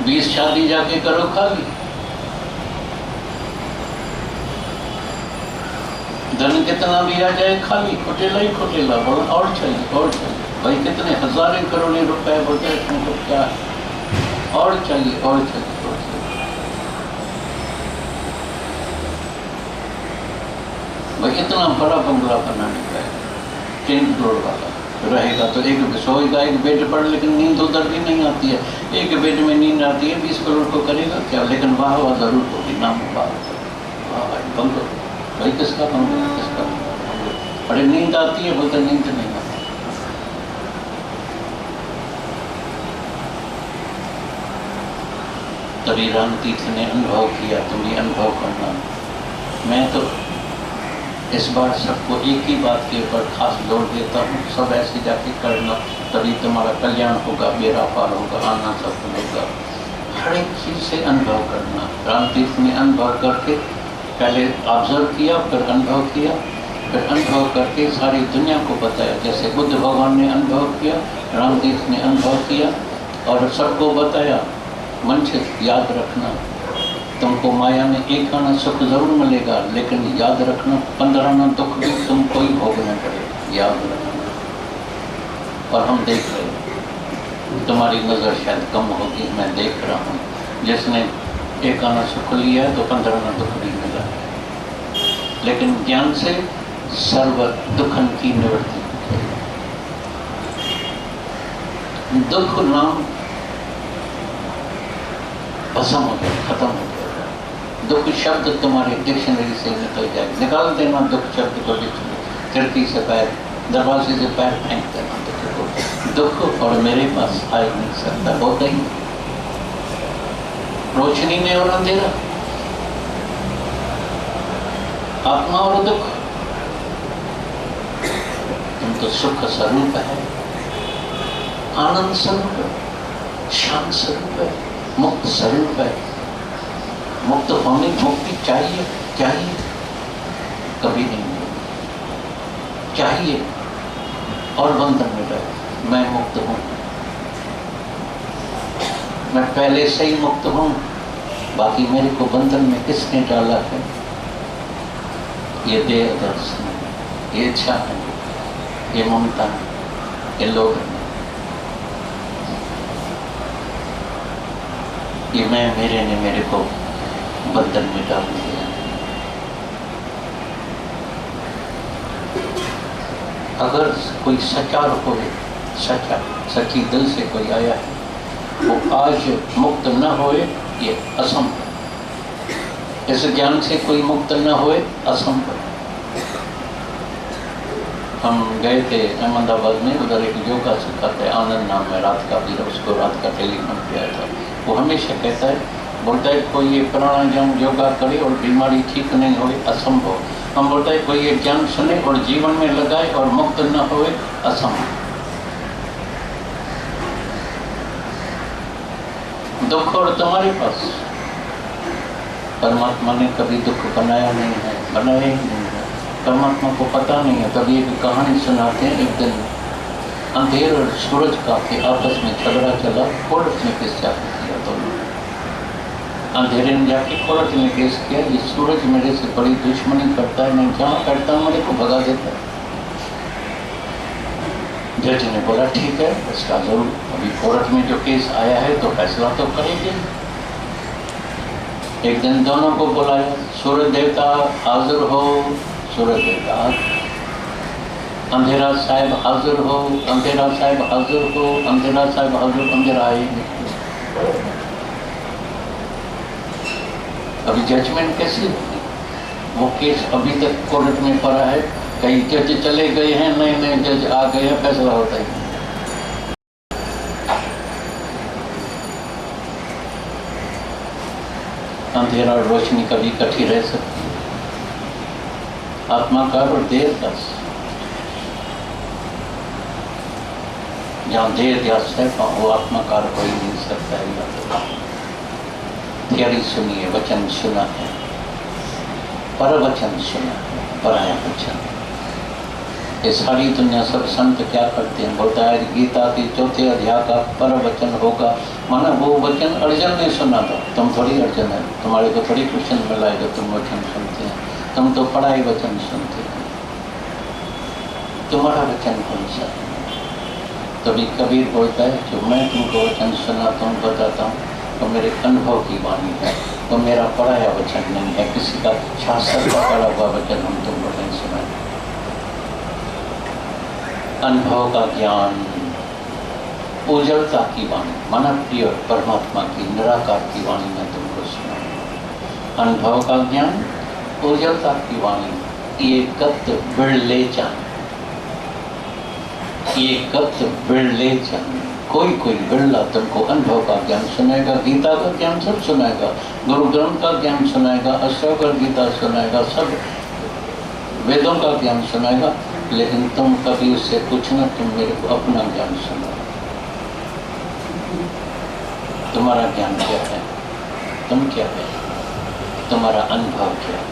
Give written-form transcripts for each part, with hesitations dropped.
20 शादी जाके करो खाली, धन कितना भी आ जाए खाली, खोटेला ही खोटेला, बोला और चाहिए और चाहिए। भाई कितने हजारों करोड़ों रुपए बोलते हैं तुमको क्या है, और चाहिए और चाहिए और चाहिए। भाई इतना बड़ा बंगला बनाने का 3 करोड़ वाला रहेगा तो एक सोएगा एक बेड पर, लेकिन नींद उधर भी नहीं आती है। एक बेड में नींद आती है, 20 करोड़ को करेगा क्या, लेकिन वाह वाह जरूर होगी, नाम वाह भाई बंगलो। भाई किसका बंगलो, किसका बंगलो? अरे नींद आती है, बोलते नींद नहीं आती। तभी रामतीर्थ ने अनुभव किया, तुम भी अनुभव करना। मैं तो इस बार सबको एक ही बात के ऊपर खास जोर देता हूँ, सब ऐसे जाके करना, तभी तुम्हारा कल्याण होगा, बेड़ा पार होगा, आना सफल होगा। हर एक चीज़ से अनुभव करना। रामतीर्थ ने अनुभव करके पहले ऑब्जर्व किया, फिर अनुभव किया, फिर अनुभव करके सारी दुनिया को बताया। जैसे बुद्ध भगवान ने अनुभव किया, रामतीर्थ ने अनुभव किया और सबको बताया। वंचित याद रखना, तुमको माया में एक आना सुख जरूर मिलेगा, लेकिन याद रखना 15 आना दुख भी तुमको ही भोगना पड़ेगा, याद रखना। और हम देख रहे हैं, तुम्हारी नज़र शायद कम होगी, मैं देख रहा हूँ, जिसने एक आना सुख लिया है तो 15 आना दुख भी मिला है। लेकिन ज्ञान से सर्व दुखन की निवृत्ति। दुख नाम भस्म हो गया, खत्म हो गया। दुख शब्द तुम्हारे डिक्शनरी से निकल जाए, निकाल देना दुख शब्द को डिक्शनरी, खिड़की से पैर, दरवाजे से पैर फेंक देना दुख को। दुख और मेरे पास आ ही नहीं सकता, होता ही रोशनी में और अंधेरा, आत्मा और दुख। तुम तो सुख स्वरूप है, आनंद स्वरूप है, शांत स्वरूप है, मुक्त स्वरूप है। मुक्त होने मुक्ति चाहिए, चाहिए कभी नहीं चाहिए, और बंधन में रहे। मैं मुक्त हूँ, मैं पहले से ही मुक्त हूँ, बाकी मेरे को बंधन में किसने डाला है? ये देह दर्शन है, ये इच्छा है, ये ममता है, ये लोभ है, ये मैं मेरे ने मेरे को बंधन में डाल दिया। अगर कोई सचार हो, सच्चा सच्ची दिल से कोई आया है, वो आज मुक्त न होए, ये असंभव। इस ज्ञान से कोई मुक्त न होए, असंभव। हम गए थे अहमदाबाद में, उधर एक योगा सिखाते, आनंद नाम है, रात का भी, उसको रात का टेलीफोन किया था। वो हमेशा कहता है, बोलता है कोई ये प्राणायाम योगा करे और बीमारी ठीक नहीं हो, असंभव। हम बोलता है कोई ये ज्ञान सुने और जीवन में लगाए और मुक्त न होए, असंभव। दुख और तुम्हारे पास, परमात्मा ने कभी दुख बनाया नहीं है, बनाया ही नहीं है। परमात्मा को पता नहीं है। कभी एक कहानी सुनाते हैं, एक दिन अंधेर और सूरज का आपस में झगड़ा चला, कोर्ट में केस जाके किया दोनों। अंधेरे ने जाके कोर्ट में केस किया, ये सूरज मेरे से बड़ी दुश्मनी करता है, मैं जहाँ करता हूँ मेरे को भगा देता है। जज ने बोला ठीक है, इसका जरूर अभी कोर्ट में जो केस आया है तो फैसला तो करेंगे। एक दिन दोनों को बुलाया, सूरज देवता हाजिर हो, सूरज देवता, अंधेरा साहब हाजिर हो, अंधेरा साहब हाजिर हो, अंधेरा साहब हाजिर, अंधेरा आए। अभी जजमेंट कैसी होगी? वो केस अभी तक कोर्ट में पड़ा है, कई जज चले गए हैं, नए नए जज आ गए हैं, फैसला होता ही। अंधेरा और रोशनी कभी इकट्ठी रह सकती है, आत्माकार और देह का। जहाँ देह ध्यास है वो आत्माकार हो ही नहीं सकता है। थियरी सुनी है, वचन सुना है, पर वचन सुना है, पराया वचन। ये सारी दुनिया सब संत क्या करते हैं, बोलता है गीता के 4थे अध्याय का पर वचन होगा, माना वो वचन अर्जुन ने सुना था, तुम थोड़ी अर्जुन है, तुम्हारे को थोड़ी कृष्ण मिलाएगा, तुम वचन सुनते हैं, तुम तो पढ़ाई वचन सुनते हैं, तुम्हारा वचन कौन सा है? तभी कबीर बोलता है जो मैं तुमको वचन सुनाता हूँ बताता हूँ तो मेरे अनुभव की वाणी है, तो मेरा पढ़ाया वचन नहीं है, किसी का शास्त्र का पढ़ा हुआ वचन हम तुमको नहीं सुनाए। अनुभव का ज्ञान, उज्जवलता की वाणी, माना प्रिय परमात्मा की निराकार की वाणी मैं तुमको सुनाऊं। अनुभव का ज्ञान, उज्जवलता की वाणी, ये कत बिरले जान, ये कत बिरले जान, कोई कोई बिरला तुमको अनुभव का ज्ञान सुनाएगा, गीता का ज्ञान सब सुनाएगा, गुरु ग्रंथ का ज्ञान सुनाएगा, अष्टावक्र गीता सुनाएगा, सब वेदों का ज्ञान सुनाएगा, लेकिन तुम कभी उससे पूछना तुम मेरे को अपना ज्ञान सुनाओ, तुम्हारा ज्ञान क्या है, तुम क्या है, तुम्हारा अनुभव क्या है।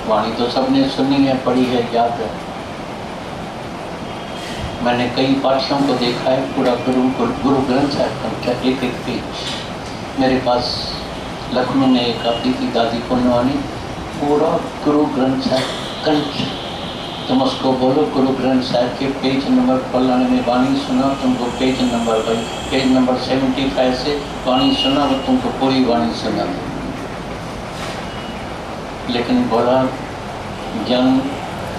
वाणी तो सबने सुनी है, पढ़ी है, याद है। मैंने कई पाठशाओं को देखा है, पूरा गुरु ग्रंथ साहिब का एक एक पेज मेरे पास लखनऊ में एक आती थी दादी पुण्यवानी, पूरा गुरु ग्रंथ साहिब कंठ, तुम उसको बोलो गुरु ग्रंथ साहिब के पेज नंबर फलाने में वाणी सुना, तुमको पेज नंबर 75 से वाणी सुना, वो तुमको पूरी वाणी सुना दे। लेकिन बोला ज्ञान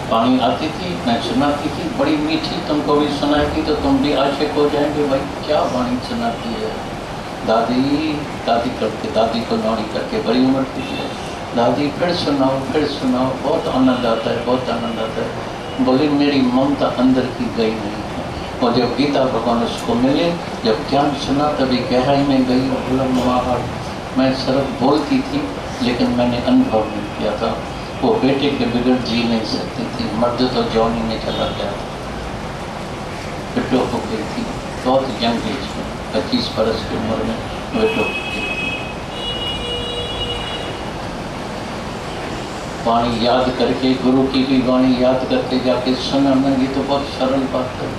वाणी आती थी, मैं सुनाती थी, बड़ी मीठी, तुमको भी सुनाएगी तो तुम भी आशिक हो जाएंगे, भाई क्या वाणी सुनाती है। दादी करके, दादी को नौड़ी करके बड़ी उम्र की है, दादी फिर सुनाओ, बहुत आनंद आता है, बहुत आनंद आता है। बोली मेरी ममता अंदर की गई नहीं है, और जब गीता भगवान उसको मिले, जब ज्ञान सुना तभी गहराई में गई। महाराज मैं सिर्फ बोलती थी लेकिन मैंने अनुभव नहीं किया था। वो बेटे के बिगड़ जी नहीं सकती थी, मर्द तो जौनी में चला गया था, विडो हो गई थी, बहुत यंग एज में 25 बरस की उम्र में विडो हो गई थी। वाणी याद करके, गुरु की भी वाणी याद करके जाके सुना ना, ये तो बहुत सरल बात है।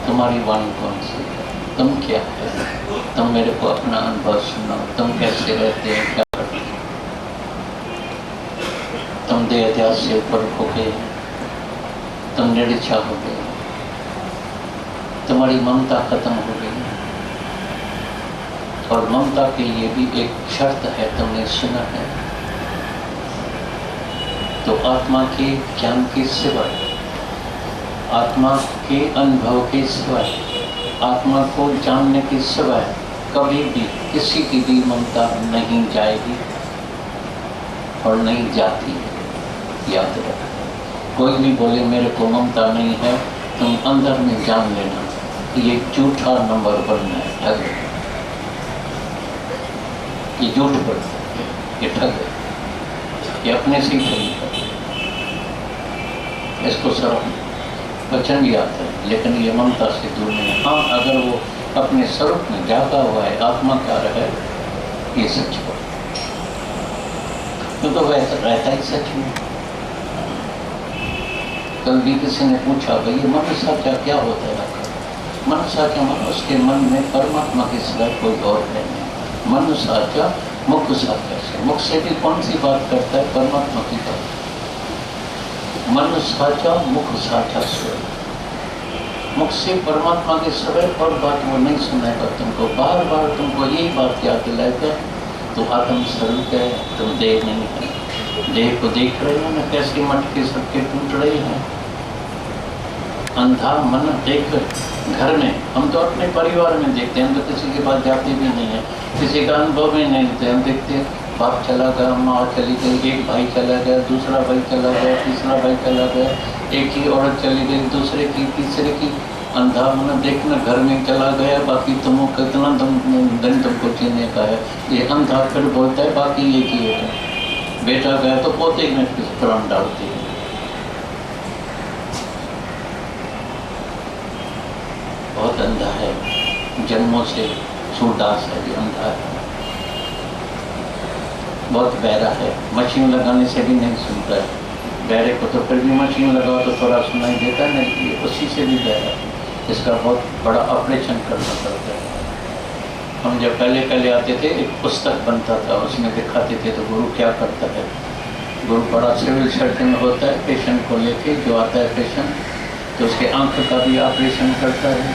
तुम्हारी वाणी कौन सी है, तुम क्या है, तुम मेरे को अपना अनुभव सुनाओ, तुम कैसे रहते हैं, क्या करते हैं। तुम देह अध्यास से ऊपर हो गए, तुम निरीक्षा हो गए, तुम्हारी ममता खत्म हो गई, और ममता के लिए भी एक शर्त है, तुमने सुना है। तो आत्मा के ज्ञान के सिवाय, आत्मा के अनुभव के सिवाय, आत्मा को जानने के सिवाय कभी भी किसी की भी ममता नहीं जाएगी और नहीं जाती है। याद रखो, कोई भी बोले मेरे को ममता नहीं है, तुम अंदर में जान लेना ये झूठा नंबर बनना है, ठग है, ये झूठ बोलता है, ये ठग है, ये अपने से ही ठग है। इसको सब वचन भी आता है, लेकिन ये ममता से दूर नहीं है। हाँ, अगर वो अपने स्वरूप में जागा हुआ है, आत्मा क्या है, ये सच हो, क्योंकि वह रहता ही सच में। कल भी किसी ने पूछा भाई ये मन साचा क्या होता है, मन साचा मन उसके मन में परमात्मा के सिवाय कोई और है नहीं। मन साचा मुख साचा से, मुख से भी कौन सी बात करता है, परमात्मा की बात। मन साचा मुख साचा स्वर, मुख से परमात्मा के सिवाय और बात वो नहीं सुनाएगा तुमको, बार बार तुमको यही बात याद दिलाएगा। तो आत्म स्वरूप है, तुम देह नहीं है। देह को देख रहे हो ना कैसे मटके सबके टूट रहे हैं। अंधा मन देख घर में, हम तो अपने परिवार में देखते हैं, हम तो किसी के पास जाते भी नहीं है, किसी का अनुभव भी नहीं लेते। हम देखते हैं बाप चला गया, माँ चली गई, एक भाई चला गया, दूसरा भाई चला गया, तीसरा भाई चला गया, एक ही औरत चली गई, दूसरे की, तीसरे की। अंधा मन देखना घर में चला गया, बाकी तुम कितना दिन तुमको जीने का है। ये अंधा फिर बोलता है बाकी ये किए है। बेटा गया तो पोते में प्राण डालते हैं। बहुत अंधा है, जन्मों से सूरदास है, भी अंधा है, बहुत बहरा है, मशीन लगाने से भी नहीं सुनता है, बहरे को तो फिर भी मशीन लगाओ तो थोड़ा सुनाई देता है, नहीं ये उसी से भी बहरा, इसका बहुत बड़ा ऑपरेशन करना पड़ता है। हम जब पहले पहले आते थे एक पुस्तक बनता था, उसमें दिखाते थे तो गुरु क्या करता है। गुरु बड़ा सिविल सर्जन होता है, पेशेंट को लेके जो आता है पेशेंट तो उसके आँख का भी ऑपरेशन करता है,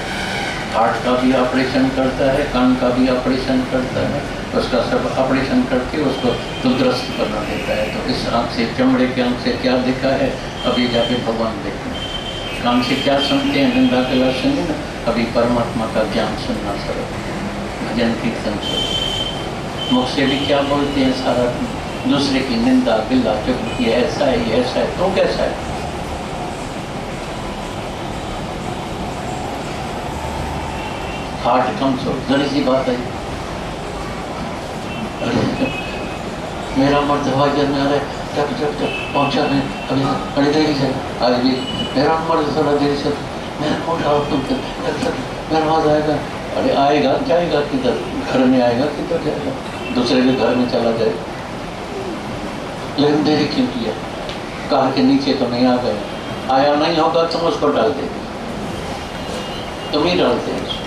हार्ट का भी ऑपरेशन करता है, कान का भी ऑपरेशन करता है, उसका सब ऑपरेशन करके उसको दुरुस्त करना देता है। तो इस आँख से, चमड़े के आँख से क्या देखा है, अभी जाके भगवान देखना। कान से क्या सुनते हैं, निंदा के लाभ सुनिए ना, अभी परमात्मा का ज्ञान सुनना सर, भजन कीर्तन सुन। मुख से भी क्या बोलते हैं, सारा दूसरे की निंदा गिला, ये ऐसा है, ये ऐसा है, तो कैसा है। हार्ट कमजोर, जरी सी बात है, मेरा मर्द हवाई जहाज में आ रहा है, जब जब जब पहुंचा मैं अभी बड़ी देरी से, आज भी मेरा मर्द थोड़ा देरी से, मेरा कोटा तुम मेरा आवाज आएगा, अरे आएगा जाएगा किधर, घर में आएगा किधर जाएगा, दूसरे के घर में चला जाएगा। लेकिन देरी क्यों किया, कार के नीचे तो नहीं आ गए, आया नहीं होगा तुम उसको डाल देंगे, तुम ही डालते हैं।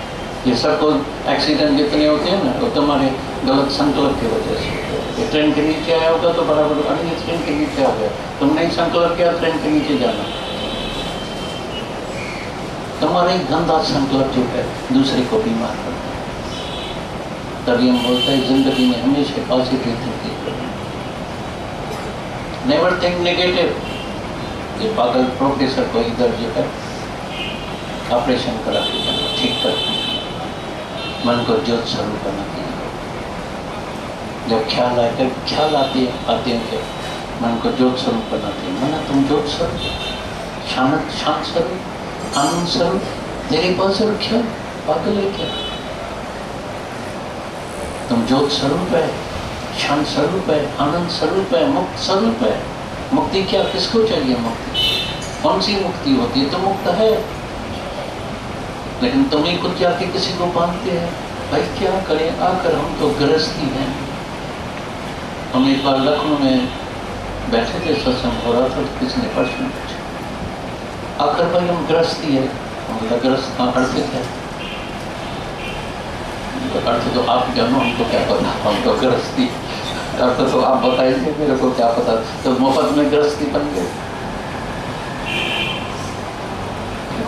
ये सब को एक्सीडेंट जितने होते हैं ना, वो तुम्हारे गलत संकल्प की वजह से होते हैं। ये ट्रेन के नीचे आया होगा तो बराबर, अरे ये ट्रेन के नीचे आ गया, तुमने ही संकल्प किया ट्रेन के नीचे जाना। तुम्हारा एक गंदा संकल्प जो है दूसरे को बीमार करता है। तभी हम बोलते हैं जिंदगी में हमेशा पॉजिटिव थिंकिंग करना, नेवर थिंक नेगेटिव। ये पागल प्रोफेसर को इधर जो है ऑपरेशन करा के जाना, ठीक कर मन को ज्योत स्वरूप करना चाहिए। जब ख्याल आए, ख्याल आते हैं क्या, मन को ज्योत स्वरूप करना चाहिए। मन तुम ज्योत स्वरूप, शांत स्वरूप, आनंद स्वरूप, तेरे पास और ख्याल पागल है क्या। तुम ज्योत स्वरूप है, शांत स्वरूप है, आनंद स्वरूप है, मुक्त स्वरूप है। मुक्ति क्या, किसको चाहिए मुक्ति, कौन सी मुक्ति होती है, तो मुक्त है। लेकिन तुम ही कुछ जाके किसी को बांधते हैं, भाई क्या करें, आकर हम तो गृहस्थी हैं। हम एक बार लखनऊ में बैठे थे, सत्संग हो रहा था, तो किसी ने प्रश्न पूछा, आकर भाई हम गृहस्थी है। हम बोला गृहस्थ कहाँ पढ़ते थे, अर्थ तो आप जानो, हमको क्या पता, हम तो गृहस्थी, अर्थ तो आप बताइए, मेरे को क्या पता। तो मुफ्त में गृहस्थी बन गए।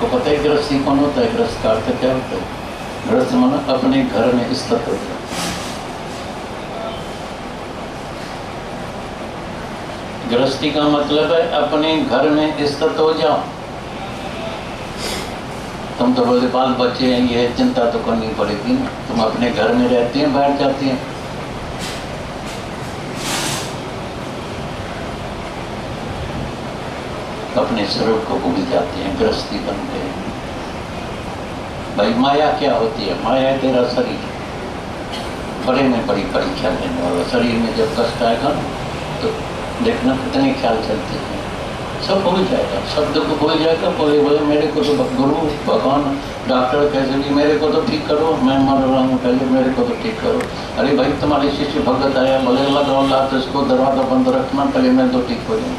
को पता है गृहस्थी कौन होता है, गृहस्थ का अर्थ क्या होता है। गृहस्थ माना अपने घर में स्थित हो जाए। गृहस्थी का मतलब है अपने घर में स्थित हो जाओ। तुम तो बोले बाल बच्चे हैं, ये चिंता तो करनी पड़ेगी ना, तुम अपने घर में रहते हैं, बाहर जाते हैं। अपने स्वरूप को भूल जाते हैं, गृहस्थी बनते हैं। भाई माया क्या होती है, माया है तेरा शरीर, बड़े में बड़ी परीक्षा लेने वाला। शरीर में जब कष्ट आएगा तो देखना कितने ख्याल चलते हैं, सब भूल जाएगा, शब्द को भूल जाएगा। बोले मेरे को तो गुरु भगवान डॉक्टर कैसे भी मेरे को तो ठीक करो, मैं मर रहा हूँ, पहले मेरे को तो ठीक करो। अरे भाई तुम्हारे शिष्य भगत आया, बोले लगाओ लात, इसको दरवाजा बंद रखना, पहले मैं तो ठीक हो जाऊँ।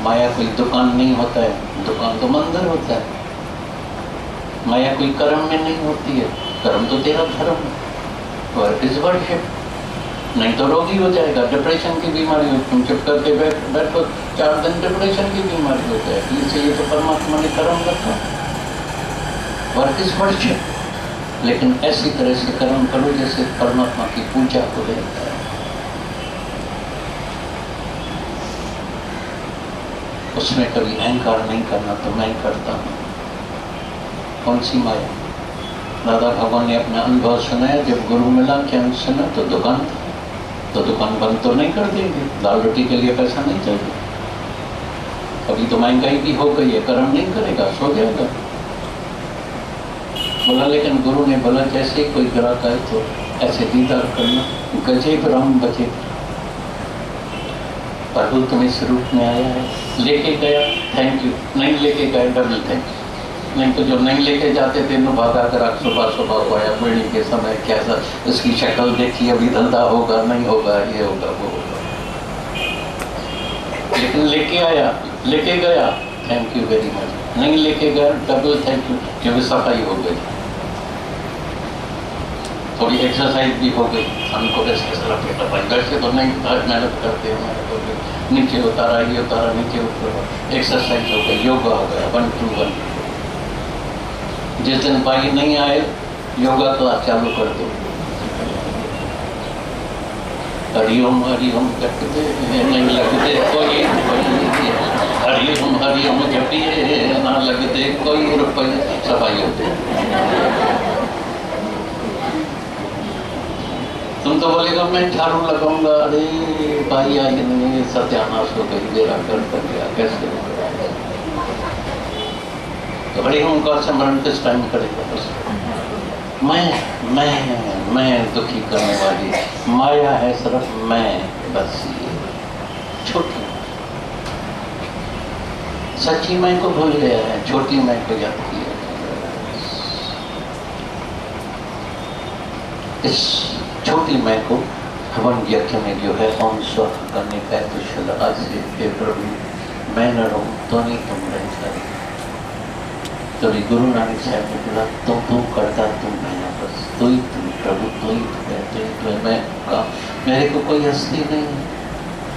माया कोई दुकान नहीं होता है, दुकान तो मंदिर होता है। माया कोई कर्म में नहीं होती है, कर्म तो तेरा धर्म है। वर्क इज वर्शिप, नहीं तो रोगी हो जाएगा, डिप्रेशन की बीमारी हो, तुम चुप करके बैठो 4 दिन, डिप्रेशन की बीमारी हो जाएगी। इसलिए तो परमात्मा ने कर्म रखा, वर्क इज वर्शिप। लेकिन ऐसी तरह से कर्म करो जैसे परमात्मा की पूजा को लेता है। उसमें कभी अहंकार नहीं करना, तो मैं करता हूँ। कौन सी माया, दादा भगवान ने अपना अनुभव सुनाया। जब गुरु मिला क्या सुना, तो दुकान था, तो दुकान बंद तो नहीं कर देंगे, दाल रोटी के लिए पैसा नहीं चाहिए। अभी तो महंगाई भी हो गई है, कर्म नहीं करेगा, सो जाएगा। बोला लेकिन गुरु ने बोला जैसे कोई ग्राहक आए तो ऐसे दीदार करना, गजेब राम बचे। प्रभु तुम इस रूप में आया है, लेके गया थैंक यू, नहीं लेके गया डबल थैंक यू। नहीं तो जो नहीं लेके जाते थे न भागा कर सुबह सुबह को आया बिल्डिंग के समय, कैसा इसकी शक्ल देखी, अभी धंधा होगा नहीं होगा, ये होगा वो होगा, लेकिन लेके आया, लेके गया, थैंक यू वेरी मच। नहीं लेके गया, डबल थैंक यू, क्योंकि सफाई हो गई, थोड़ी एक्सरसाइज भी हो गई, हमको ऐसा लगे भाई वैसे तो नहीं मेहनत करते हैं, नीचे उतारा, ये उतारा, नीचे उतारा, एक्सरसाइज हो गई, योगा हो गया 1 to 1। जिस दिन भाई नहीं आए, योगा क्लास चालू कर दो, हरिओम हरिओम करते नहीं लगते कोई, हरिओम जपिए ना लगते कोई रुपये, सफाई होते। तुम तो बोलेगा मैं झाड़ू लगाऊंगा, अरे भाई आई नहीं, सत्यानाश हो गई, मेरा घर कर गया, कैसे तो बड़े ओंकार स्मरण किस टाइम करेगा? बस मैं दुखी करने वाली माया है, सिर्फ मैं, बस ये छोटी सच्ची मैं को भूल गया है, छोटी मैं को याद किया। इस छोटी मैं को हवन यज्ञ में जो है ओम स्व करने का कुशल आज से हे प्रभु मैं न रहूं तो नहीं तुम रह जाए। तो गुरु नानक साहब ने बोला तू करता तुम मैं ना, बस तू ही तुम प्रभु, तू ही तू है, तू ही तू है। मैं कहा मेरे को कोई हस्ती नहीं है,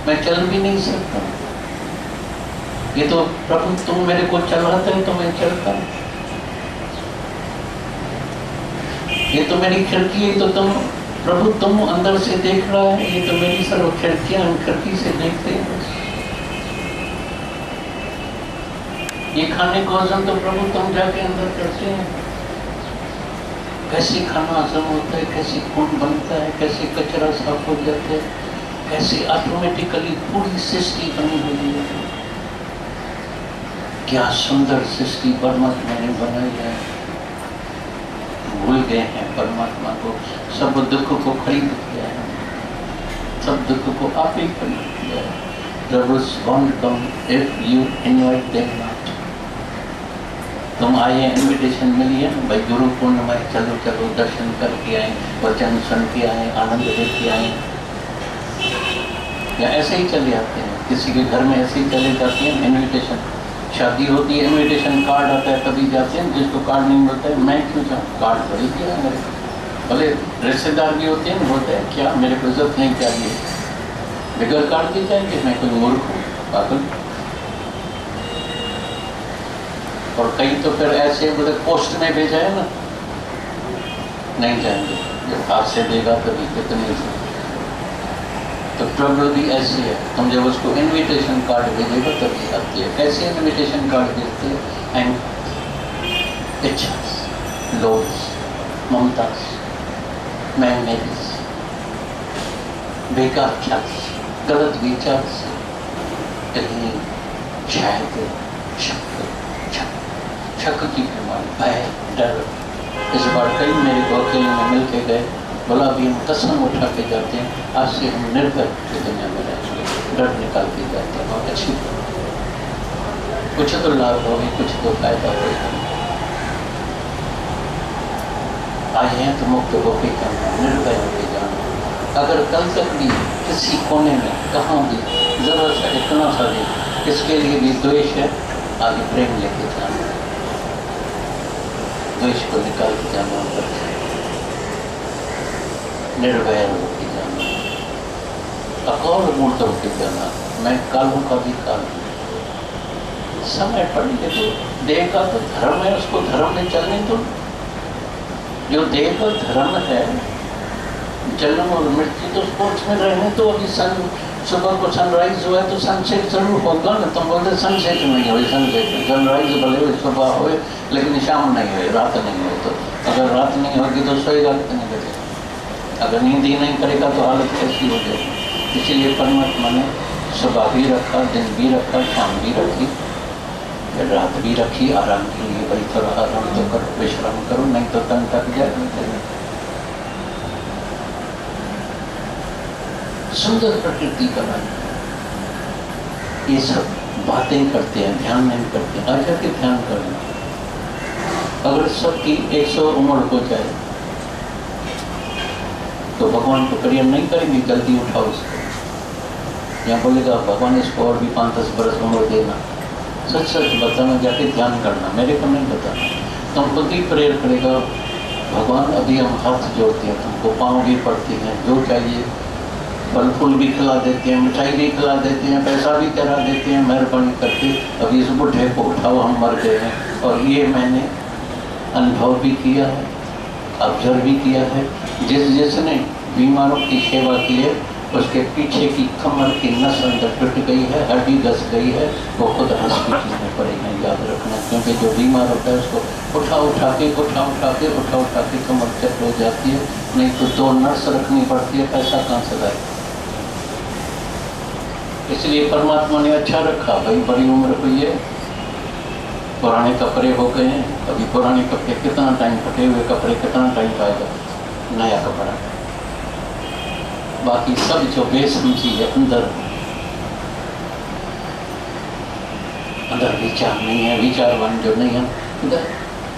मैं चल भी नहीं सकता, ये तो प्रभु तुम मेरे को चलाते हैं तो मैं चलता हूँ, ये तो मेरी खिड़की है, तो तुम प्रभु तुम अंदर से देख रहा है, ये तो मेरी सर्व खिड़कियां, हम खिड़की से देखते हैं। ये खाने को हजम तो प्रभु तुम जाके अंदर करते हैं, कैसे खाना हजम होता है, कैसे खून बनता है, कैसे कचरा साफ हो जाता है, कैसे ऑटोमेटिकली पूरी सृष्टि बनी हुई है। क्या सुंदर सृष्टि परमात्मा ने बनाई है, भूल गए हैं परमात्मा को, सब दुख को खरीद किया है, सब दुख को आप ही खरीद किया है। Troubles won't come if you invite them not। तुम आए, इनविटेशन मिली है भाई गुरु पूर्णिमा, चलो चलो दर्शन करके आए, वचन सुन के आए, आनंद लेके आए, या ऐसे ही चले आते हैं, किसी के घर में ऐसे ही चले जाते हैं। इनविटेशन शादी होती है, इनविटेशन कार्ड आता है तभी जाते हैं, जिसको कार्ड नहीं मिलता है मैं क्यों जाऊँ, कार्ड खरीद दिया मेरे, भले रिश्तेदार भी होते हैं, बोलते हैं क्या मेरे को इज्जत नहीं चाहिए, बगैर कार्ड दी जाएगी, मैं कोई मूर्ख हूँ, पागल। और कई तो फिर ऐसे बोले पोस्ट में भेजा है ना, नहीं जाएंगे, जब हाथ से देगा तभी कितनी। तो प्रॉब्लम भी ऐसी है, तुम जब उसको इनविटेशन कार्ड भेजेगा तभी आती है। कैसे इनविटेशन कार्ड भेजते हैं? एंड इच्छा, लोभ, ममता, मैग्नेटिस, बेकार ख्याल, गलत विचार से, कहीं शायद शक की बीमारी, भय, डर। इस बार कई मेरे को अकेले में मिल के गए, बोला अभी हम कसम उठा के जाते हैं, आज से हम निर्भय की दुनिया में रहेंगे, डर निकाल के जाते हैं। बहुत अच्छी, कुछ तो लाभ होगी, कुछ तो फायदा होगा। आए हैं तो मुक्त होके करना, निर्भय होके जाना। अगर कल तक भी किसी कोने में कहाँ भी जरा सा इतना सा भी इसके लिए भी द्वेष है, आगे प्रेम लेके जाना, द्वेष को निकाल के जाना, निर्भय होके जाना, अकौर मूर्त होके जाना। मैं कालों का भी काल हूँ, समय पड़ेगा तो देह का तो धर्म है, उसको धर्म में चलने दो। जो देह का धर्म है, जन्म और मृत्यु, तो स्पोर्ट्स में रहने तो अभी सुबह को सनराइज हुआ है तो सनसेट जरूर होगा ना। तुम बोलते सनसेट नहीं हो, सनसेट सनराइज भले हुए सुबह हुए लेकिन शाम नहीं हुई, रात नहीं हुई। तो अगर रात नहीं होगी तो सोएगा कितने बजे? अगर नींद ही नहीं करेगा तो हालत कैसी हो जाएगी? इसीलिए परमात्मा ने सुबह भी रखा, दिन भी रखा, शाम भी रखी, फिर रात भी रखी आराम के लिए। भाई थोड़ा आराम तो करो, विश्राम करो, नहीं तो तन तक जाए। सुंदर प्रकृति बनाई, ये सब बातें करते हैं, ध्यान नहीं करते। आज जाके ध्यान करना, अगर सबकी 100 उम्र हो जाए तो भगवान को प्रेम नहीं करेंगे, जल्दी उठाओ इसको। या बोलेगा भगवान इसको और भी 5-10 बरस उम्र देना। सच सच बताना, जाके ध्यान करना, मेरे को नहीं बताना। तुम खुद ही प्रेयर करेगा, भगवान अभी हम हाथ जोड़ते हैं, तुमको पाँव भी पड़ती हैं, जो चाहिए फल फूल भी खिला देते हैं, मिठाई भी खिला देते हैं, पैसा भी करा देते हैं, मेहरबानी करके अभी इस बुढ़े को उठाओ, हम मर गए हैं। और ये मैंने अनुभव भी किया है, ऑब्जर्व भी किया है। जिसने बीमारों की सेवा की है उसके पीछे की कमर की नस अंदर टूट गई है, हड्डी घस गई है, वो खुद हॉस्पिटल में पड़े हैं, याद रखना। क्योंकि जो बीमार होता है उसको उठा उठा के कमर चट हो जाती है, नहीं तो 2 नर्स रखनी पड़ती है, पैसा कहाँ से लाए। इसलिए परमात्मा ने अच्छा रखा, भाई बड़ी उम्र हुई है, पुराने कपड़े हो गए हैं, अभी पुराने कपड़े कितना टाइम, फटे हुए कपड़े कितना टाइम पाएगा, नया कपड़ा। बाकी सब जो बेसमझी है, अंदर विचार नहीं है, विचारवान जो नहीं है,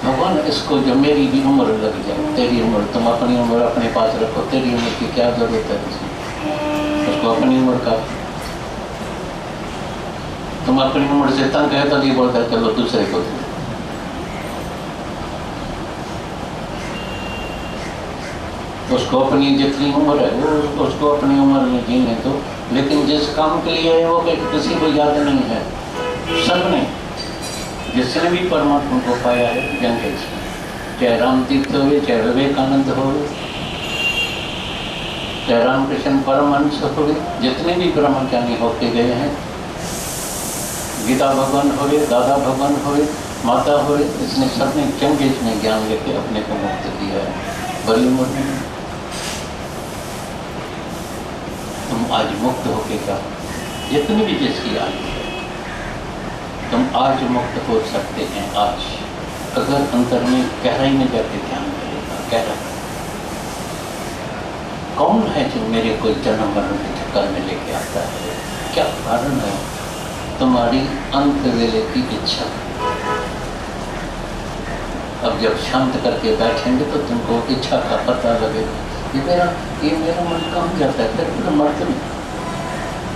भगवान इसको जो मेरी भी उम्र लग जाए, तेरी उम्र, तुम अपनी उम्र अपने पास रखो, तेरी उम्र की क्या जरूरत है उसको अपनी उम्र का। तुम अपनी उम्र से तंग है तो नहीं बोलता चलो दूसरे को दे। उसको अपनी जितनी उम्र है वो उसको अपनी उम्र में जीने दो, लेकिन जिस काम के लिए है वो किसी को याद नहीं है। सबने जिसने भी परमात्मा को पाया है जंगे से, चाहे रामतीर्थ हो, चाहे विवेकानंद हो, चाहे रामकृष्ण परमहंस हो, जितने भी ब्रह्मज्ञानी होते गए हैं, गीता भगवान हो, दादा भगवान हो, माता हो, इसने सबने जंगेज में ज्ञान लेके अपने को मुक्त किया है बड़ी उम्र में। तुम आज मुक्त होके क्या, जितनी भी जिसकी आयु है, तुम आज मुक्त हो सकते हैं। आज अगर अंतर में गहराई में जाके ध्यान करेगा, गहरा कौन है जो मेरे को जन्म मरण के चक्कर में लेके आता है, क्या कारण है? तुम्हारी अंत वेले की इच्छा। अब जब शांत करके बैठेंगे तो तुमको इच्छा का पता लगेगा, ये मेरा मन कहाँ जाता है, फिर मर्द में,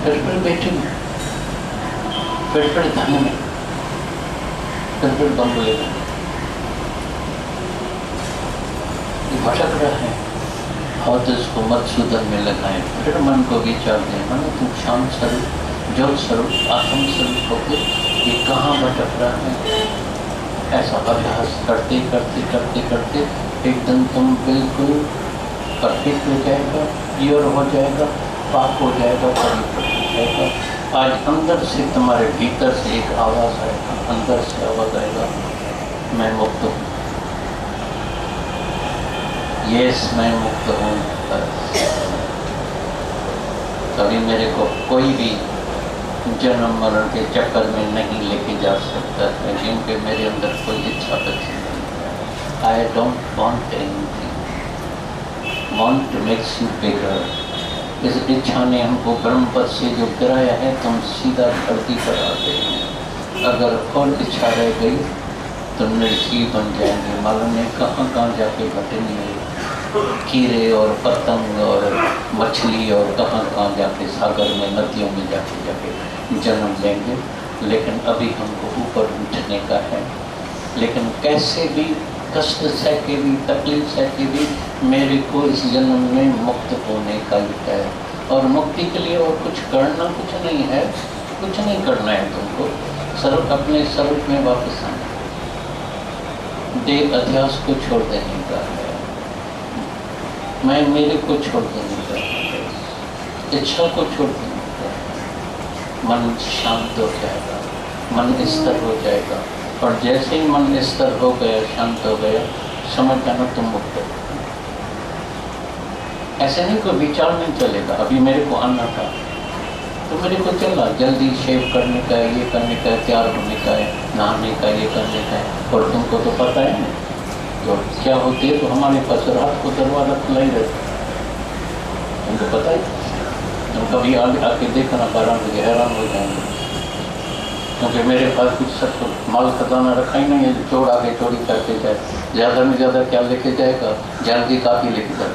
फिर बेटे में, फिर धन में, फिर बंगले में, ये भटक रहा है। और तो इसको मधुसूदन में लगाएं, फिर मन को विचार दें, मन तुम शांत स्वरूप, ज्योत स्वरूप, आत्म स्वरूप होकर ये कहाँ भटक रहा है। ऐसा अभ्यास करते करते करते करते एकदम तुम बिल्कुल परफेक्ट हो जाएगा, प्योर हो जाएगा, पाक हो जाएगा, पवित्र हो जाएगा। आज अंदर से तुम्हारे भीतर से एक आवाज़ आएगा, अंदर से आवाज़ आएगा, मैं मुक्त हूँ, यस मैं मुक्त हूँ। कभी मेरे को कोई भी जन्म मरण के चक्कर में नहीं लेके जा सकता है, क्योंकि मेरे अंदर कोई इच्छा बची नहीं। I don't want anything, want makes you bigger. इस इच्छा ने हमको ब्रह्म पद से जो गिराया है, तुम सीधा धरती पर आते हैं। अगर और इच्छा रह गई तो निर्जीव बन जाएंगे, मालूम नहीं कहाँ कहाँ जाके घटेंगे, कीड़े और पतंग और मछली और कहाँ कहाँ जाके सागर में, नदियों में जाके जन्म लेंगे। लेकिन अभी हमको ऊपर उठने का है, लेकिन कैसे भी कष्ट सह के भी, तकलीफ सह के भी मेरे को इस जन्म में मुक्त होने का ही है। और मुक्ति के लिए और कुछ करना कुछ नहीं है, कुछ नहीं करना है तुमको, स्वरूप अपने स्वरूप में वापस आना, देह अध्यास को छोड़ देने का है, मैं मेरे को छोड़ देने का है, इच्छा को छोड़ देने का है। मन शांत हो जाएगा, मन स्थिर हो जाएगा, और जैसे ही मन स्थिर हो गया, शांत हो गया, समझ जाना तुम मुक्त हो। ऐसे नहीं कोई विचार नहीं चलेगा। अभी मेरे को आना था तो मेरे को चला, जल्दी शेव करने का है, ये करने का है, तैयार होने का है, नहाने का, ये करने का है, और तुमको तो पता है ना तो क्या होती है। तो हमारे पास रात को दरवाज़ा खुला ही रहता है, तुमको पता है। तुम कभी आके देखना 12 बजे हैरान हो जाएंगे, क्योंकि मेरे पास कुछ सब माल खजाना रखा ही नहीं है, चोर आगे चोरी करके जाए, ज़्यादा में ज़्यादा क्या लेके जाएगा, जान की काफ़ी लेके जाए।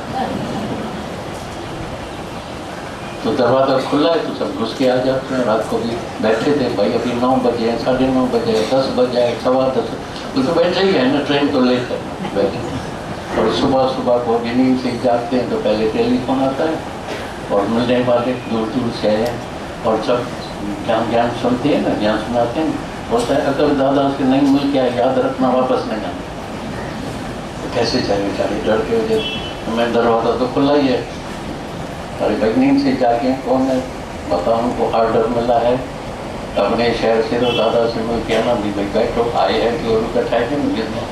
तो दरवाज़ा खुला है तो सब घुस के आ जाते हैं। रात को भी बैठे थे, भाई अभी 9 बजे हैं, 9:30 बजे, 10 बजे, 10:15, वो तो बैठे ही है ना ट्रेन को लेकर बैठे। और सुबह सुबह को भी नींद से जागते हैं तो पहले टेलीफोन आता है और मिलने वाले दूर दूर से हैं और सब ज्ञान सुनते हैं ना, ज्ञान सुनाते हैं। बोलता है अगर दादा से नहीं मिल के याद रखना, वापस नहीं आना। तो कैसे जाए बेचारे, डर के वजह। मैं दरवाज़ा तो खुला ही है, अरे भाई नींद से जाके कौन है बता, उनको ऑर्डर मिला है अपने शहर से, तो दादा से मिल के आना भी। भाई बैठो, आए हैं कि और बैठाए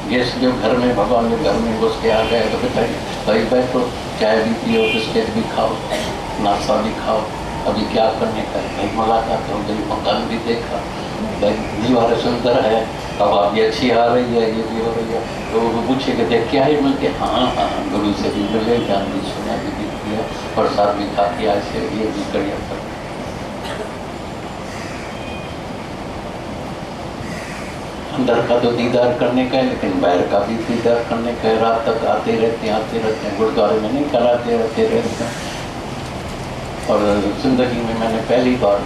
गेस्ट जो घर में, भगवान जो घर में घुस के आ गए तो बैठाए, भाई बैठो, चाय भी पियो, बिस्किट भी खाओ, नाश्ता भी खाओ, अभी क्या करने का है। भाई मुलाकात हो गई, मकान भी देखा, भाई दीवारें सुंदर है, हवा भी अच्छी आ रही है, ये भी हो रही है। तो वो पूछे कि देख क्या है, मिल के हाँ हाँ गुरु से भी मिले, ज्ञान भी सुना भी किया, प्रसाद भी खा के ऐसे ये भी करिए कर। अंदर का तो दीदार करने का है, लेकिन बाहर का भी दीदार करने का है। रात तक आते रहते हैं, गुरुद्वारे में नहीं कराते रहते हैं। और जिंदगी में मैंने पहली बार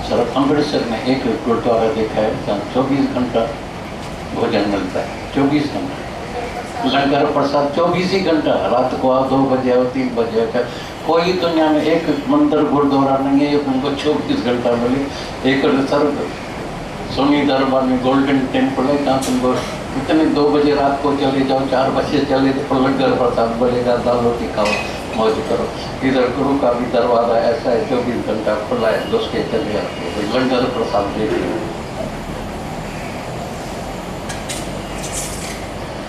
सिर्फ अमृतसर में एक गुरुद्वारा देखा है जहाँ 24 घंटा भोजन मिलता है। 24 घंटा लंगर प्रसाद, 24 ही घंटा। रात को आओ 2 बजे आओ, 3 बजे आओ, कोई दुनिया में एक मंदिर गुरुद्वारा नहीं है उनको 24 घंटा मिले। एक सर सोनी दरबार में गोल्डन टेम्पल है, जहाँ तुमको इतने 2 बजे रात को चले जाओ, 4 बजे चले जाओ, लंगर प्रसाद बोलेगा, दाल रोटी खाओ, मौज करो। इधर गुरु का भी दरवाजा ऐसा है, 24 घंटा खुला है, घुस के चले जाते हैं, लंगर प्रसाद देते हैं।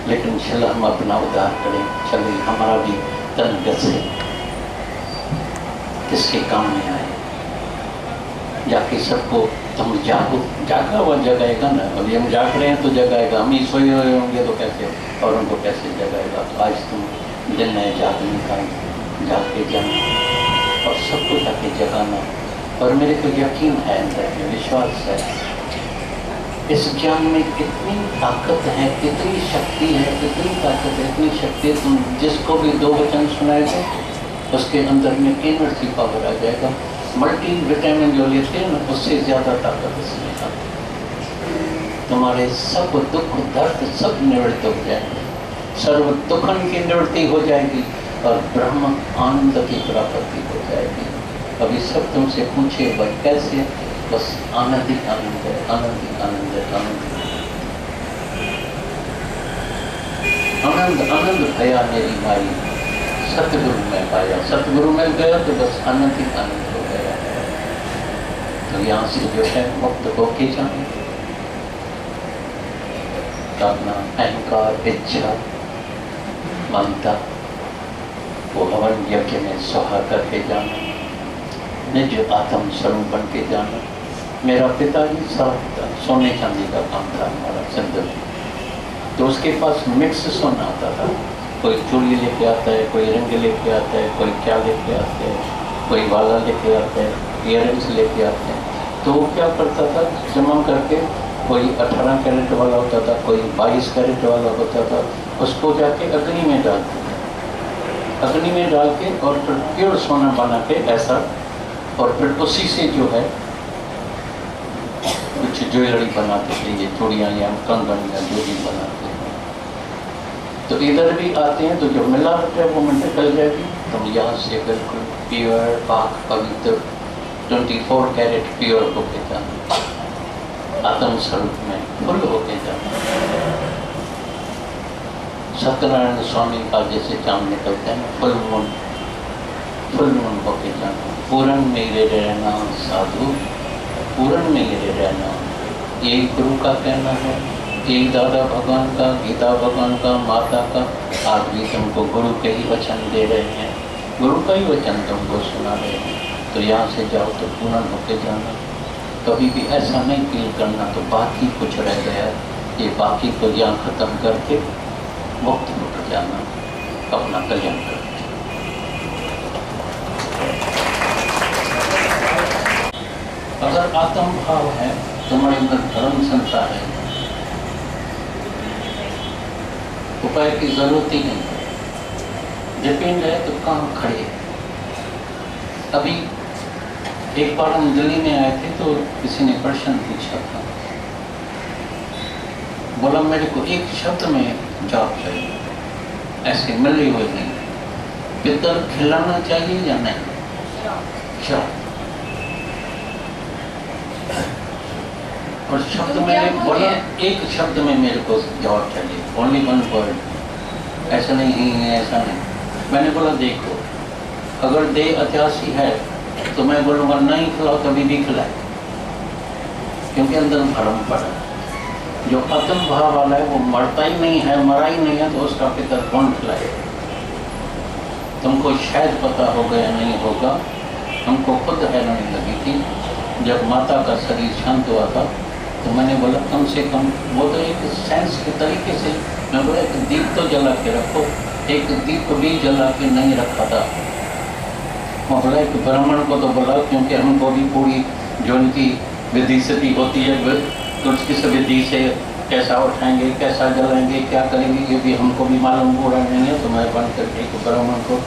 लेकिन चलो हम अपना उद्धार करें, चले हमारा भी तन से किसके काम में आए, जाके सबको तुम जागो, जागा हुआ जगाएगा ना। अभी हम जाग रहे हैं तो जगाएगा, हम ही सोए हुए होंगे तो कैसे, और उनको कैसे जगाएगा। तो आज तुम दिन है जागने का, जाग के जाना और सबको जाके जगाना। और मेरे को यकीन है, अंदर में विश्वास है, इस ज्ञान में कितनी ताकत है, कितनी शक्ति है, कितनी ताकत है, इतनी शक्ति। तुम जिसको भी 2 वचन सुनाएगा उसके अंदर में एनर्जी पावर आ जाएगा। मल्टी विटामिन जो लेते हैं ना, उससे ज़्यादा ताकत इसमें आती। तुम्हारे सब दुख दर्द सब निवृत्त हो जाएंगे, सर्व दुखन की निवृत्ति हो जाएगी और ब्रह्म आनंद की प्राप्ति हो जाएगी। अभी सब तुमसे पूछे भाई कैसे, बस आनंद ही आनंद है, आनंद ही आनंद है, आनंद आनंद आनंद भया मेरी माई, सतगुरु में पाया। सतगुरु मिल गया तो बस आनंद ही आनंद हो गया। तो यहाँ से जो है मुक्त होके जाए, अपना अहंकार, इच्छा, ममता वो हवन यज्ञ में स्वाहा करके जाना, निज आत्म स्वरूप बन के जाना। मेरा पिताजी साहब सोने चांदी का काम था हमारा सिंधु, तो उसके पास मिक्स सोना आता था। कोई चूड़ी लेके आता है, कोई रिंग लेके आता है, कोई क्या लेके आते हैं, कोई वाला लेके आता है, इयररिंग्स लेके आते हैं। तो वो क्या करता था, जमा करके कोई 18 कैरेट वाला होता था, कोई 22 कैरेट वाला होता था, उसको जाके अग्नि में डालते थे। अग्नि में डाल के और फिर प्योर सोना बना के ऐसा, और फिर उसी से जो है कुछ ज्वेलरी बनाते थे, ये चूड़ियाँ या कंगन या जो भी बनाते हैं। तो इधर भी आते हैं तो जो मिलावट है वो निकल जाएगी। तो यहाँ से बिल्कुल प्योर पाक पवित्र 24 कैरेट प्योर होके जाना, आत्म स्वरूप में फुल होके जाना। सत्यनारायण स्वामी का जैसे चांद निकलते हैं, फुल मून होके जाना। पूरन मेरे रहना साधु, पूरन मेरे रहना, यही गुरु का कहना है, यही दादा भगवान का, गीता भगवान का, माता का। आज भी तुमको गुरु के ही वचन दे रहे हैं, गुरु का ही वचन तुमको सुना रहे हैं। तो यहाँ से जाओ तो पूर्ण होके जाना। कभी भी ऐसा नहीं फील करना तो बाकी कुछ रह गया, ये बाकी को यहाँ खत्म करके मुक्त होकर जाना, अपना कल्याण करना। अगर आत्म भाव है, तुम्हारे अंदर धर्म संस्था है, उपाय की जरूरत ही नहीं है। डिपेंड है तो काम खड़े है। अभी एक बार हम दिल्ली में आए थे तो किसी ने प्रश्न पूछा था, बोला मेरे को एक शब्द में जवाब चाहिए, ऐसे मिले हुए नहीं, पितर खिलाना चाहिए या नहीं? क्या? और शब्द में बोला, एक शब्द में मेरे को जवाब चाहिए, ओनली वन वर्ड, ऐसा नहीं है, ऐसा नहीं। मैंने बोला देखो, अगर देह अत्यासी है तो मैं बोलूँगा नहीं खिलाओ, तभी भी खिलाए, क्योंकि अंदर भरम पड़ा। जो आत्म भाव वाला है वो मरता ही नहीं है, मरा ही नहीं है, तो उसका पितर कौन खिलाए? तुमको शायद पता होगा या नहीं होगा, हमको खुद हैरानी लगी थी जब माता का शरीर शांत हुआ था, तो मैंने बोला कम से कम, वो तो एक सेंस के तरीके से, मैं बोला एक दीप तो जला के रखो, एक दीप भी जला के नहीं रखा था। मैं बोला एक ब्राह्मण को तो बोला, क्योंकि हमको भी पूरी जो उनकी विधि सती होती है, तो उसकी विधि से कैसा उठाएंगे, कैसा जलाएंगे, क्या करेंगे, ये भी हमको भी मालूम हो रहा नहीं है। तो मैं बन करके एक ब्राह्मण को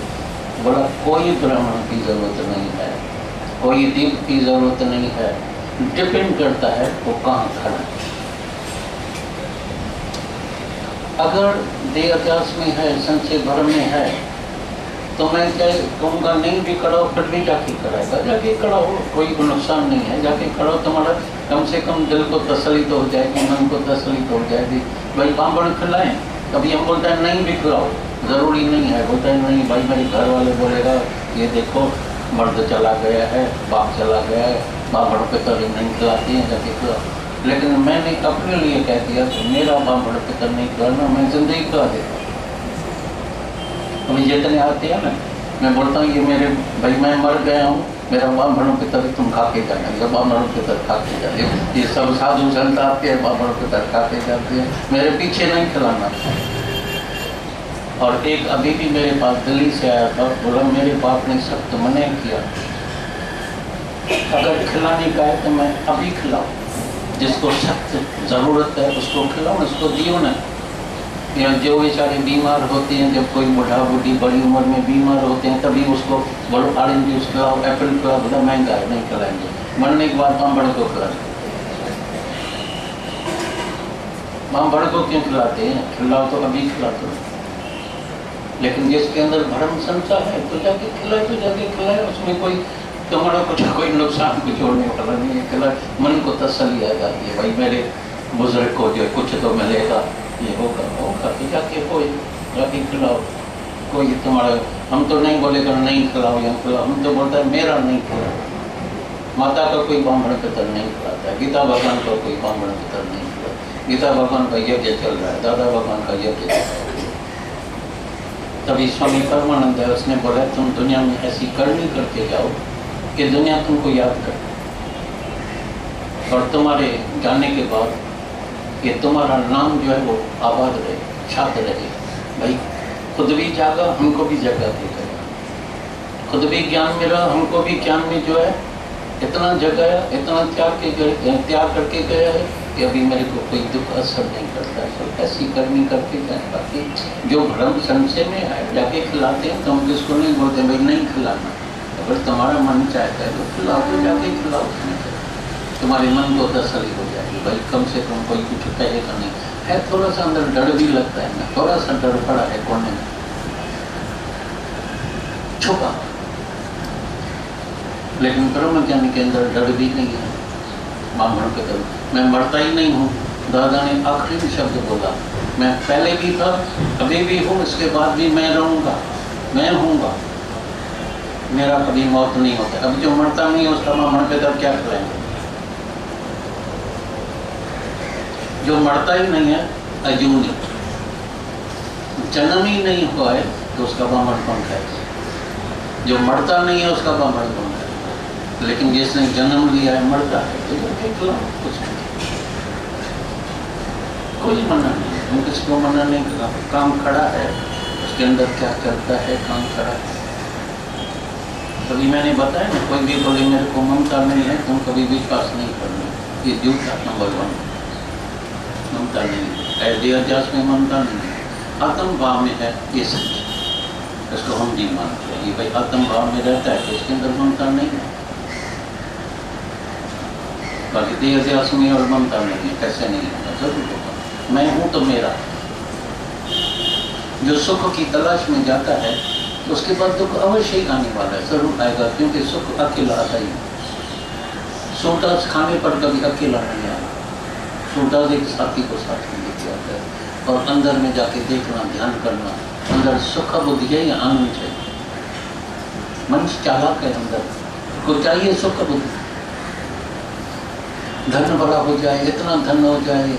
बोला कोई ब्राह्मण की जरूरत नहीं है, कोई दीप की जरूरत नहीं है, डिपेंड करता है वो कहाँ खड़ा है। अगर देह अध्यास में है, संशय भ्रम में है, तो मैं क्या कहूँगा, नहीं भी कराओ फिर भी जाके कराएगा, जाके कराओ, कोई नुकसान नहीं है, जाके कराओ, तुम्हारा कम से कम दिल को तसल्ली तो हो जाएगी, मन को तसल्ली तो हो जाएगी। भाई बांबड़ खिलाएं, कभी हम बोलते हैं नहीं भी खिलाओ, ज़रूरी नहीं है, बोलते हैं नहीं भाई मेरे घर वाले बोलेगा ये देखो मर्द चला गया है, बाप चला गया है, बांबड़ पितर नहीं खिलाती हैं, जाके खिलाओ। लेकिन मैंने अपने लिए कह दिया तो मेरा बांबड़ पितर नहीं खिलाना, मैं जिंदगी खिला देता हूँ। अभी जितने आते हैं ना, मैं बोलता हूँ ये मेरे भाई मैं मर गया हूँ, मेरा बांभड़ों की तरह तुम खा के जाना, ये बांभड़ों की तरह खा के जाते, ये सब साधु संत आते हैं बांभड़ों की तरह खा के जाते हैं, मेरे पीछे नहीं खिलाना। और एक अभी भी मेरे पास दिल्ली से आया था, बोला मेरे बाप ने सख्त मना किया, अगर खिलाने का है तो मैं अभी खिलाऊँ, जिसको सख्त ज़रूरत है उसको खिलाऊँ, उसको दियो ना। या जो बेचारे बीमार होते हैं, जब कोई बूढ़ा बूढ़ी बड़ी उम्र में बीमार होते हैं, तभी उसको बोलो ऑरेंज जूस खिलाओ, एप्पल खिलाओ, बड़ा महंगा है, नहीं खिलाएंगे, मरने के बाद बांभड़ को खिलाते। बांभड़ को क्यों खिलाते हैं? खिलाओ तो अभी खिला दो, लेकिन जिसके अंदर भरम संसार है तो जाके खिलाए, तो जाके खिलाए, उसमें कोई तुम्हारा कुछ कोई नुकसान कुछ होने वाला नहीं है। खिलाए, मन को तसल्ली आ जाती है, भाई मेरे बुजुर्ग को जो कुछ तो मिलेगा, ये होगा होगा, तो जाके कोई जाके खिलाओ। कोई तुम्हारा, हम तो नहीं बोलेगा नहीं खिलाओ या खिलाओ, हम तो बोलता है मेरा नहीं खिलाओ। माता का कोई ब्राह्मण पितर नहीं खिलाता, गीता भगवान का कोई ब्राह्मण पितर नहीं खिलाता, गीता भगवान का यज्ञ चल रहा है, दादा भगवान का यज्ञ चल रहा है। तभी स्वामी परमानंद है, उसने बोला तुम दुनिया में ऐसी करनी करके जाओ कि दुनिया तुमको याद करे, और तुम्हारे जाने के बाद ये तुम्हारा नाम जो है वो आबाद रहे, छात रहे। भाई खुद भी जागा, हमको भी जगा देगा, खुद भी ज्ञान मिला, हमको भी ज्ञान में जो है इतना जगाया, इतना त्याग करके गया है कि अभी मेरे को कोई दुख असर नहीं करता है। सब ऐसी करनी करके जाए, बाकी जो भ्रम संशय में है जाके खिलाते हैं, तो हम किसको नहीं बोलते भाई नहीं खिलाना, अगर तुम्हारा मन चाहता है तो खिलाओ, तो जाके खिलाओ, तुम्हारे मन को तसल्ली हो जाएगी। भाई कम से कम कोई कुछ कहेगा नहीं है, थोड़ा सा अंदर डर भी लगता है ना, थोड़ा सा डर पड़ा है कोने में छुपा, लेकिन ब्रह्मज्ञानी के अंदर डर भी नहीं है। ब्राह्मण के तरफ मैं मरता ही नहीं हूँ, दादा ने आखिरी शब्द बोला, मैं पहले भी था, अभी भी हूँ, इसके बाद भी मैं रहूँगा, मैं हूँगा, मेरा कभी मौत नहीं होता। अब जो मरता नहीं है उसका ब्राह्मण के तरफ क्या करेंगे? जो मरता ही नहीं है, अजूनी, जन्म ही नहीं हुआ है, तो उसका ब्राह्मण कौन खाएगा? जो मरता नहीं है उसका ब्राह्मण कौन खाएगा? लेकिन जिसने जन्म लिया है, मरता है, तो कुछ नहीं, कोई मना नहीं, हम किसको मना नहीं करा। काम खड़ा है, उसके अंदर क्या चलता है, काम खड़ा है। कभी मैंने बताया ना, कोई भी बोले मेरे को ममता नहीं है, तुम कभी विश्वास नहीं करना, ये झूठा नंबर 1। ममता नहीं है, देहाध्यास में ममता नहीं है, आत्म भाव में है, ये सच। इसको हम जी मानते हैं, ये भाई आत्म भाव में रहता है तो इसके अंदर ममता नहीं है। बाकी देहाध्यास में और ममता नहीं है, कैसे नहीं है, जरूर होगा। मैं हूं तो मेरा। जो सुख की तलाश में जाता है उसके बाद दुख अवश्य ही आने वाला है, जरूर आएगा, क्योंकि सुख अकेला आता ही है। सूटास खाने पर कभी अकेला नहीं आया, सूटास एक साथी को साथ में लेके आता है। और अंदर में जाके देखना, ध्यान करना, अंदर सुख बुद्धि है या आनंद चाहिए। मनुष्य चालाक है, अंदर को चाहिए सुख बुद्धि। धन बड़ा हो जाए, इतना धन हो जाए,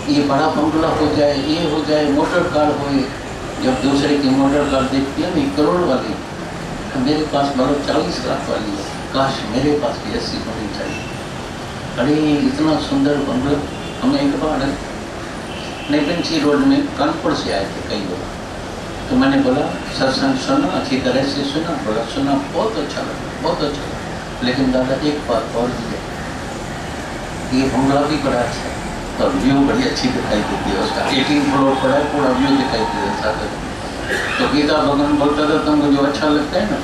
ये बड़ा बंगला हो जाए, ये हो जाए, मोटर कार हो। जब दूसरे की मोटर कार देखती है नहीं, करोड़ वाली, मेरे पास बड़ा 40 लाख वाली है, काश मेरे पास भी ऐसी होनी चाहिए। अरे इतना सुंदर बंगला। हम एक बार नेपेंसी रोड में कानपुर से आए थे कई लोग, तो मैंने बोला सत्संग सुना, अच्छी तरह से सुना, बोला सुना, बहुत अच्छा लगा, बहुत अच्छा लगा, लेकिन दादा एक बात और भी है, ये बंगला भी बड़ा अच्छा है और व्यू बड़ी अच्छी दिखाई देती है उसका, 18 फ्लोर पर है, पूरा व्यू दिखाई देता है। तो गीता भगवान बोलता था तुमको जो अच्छा लगता है ना,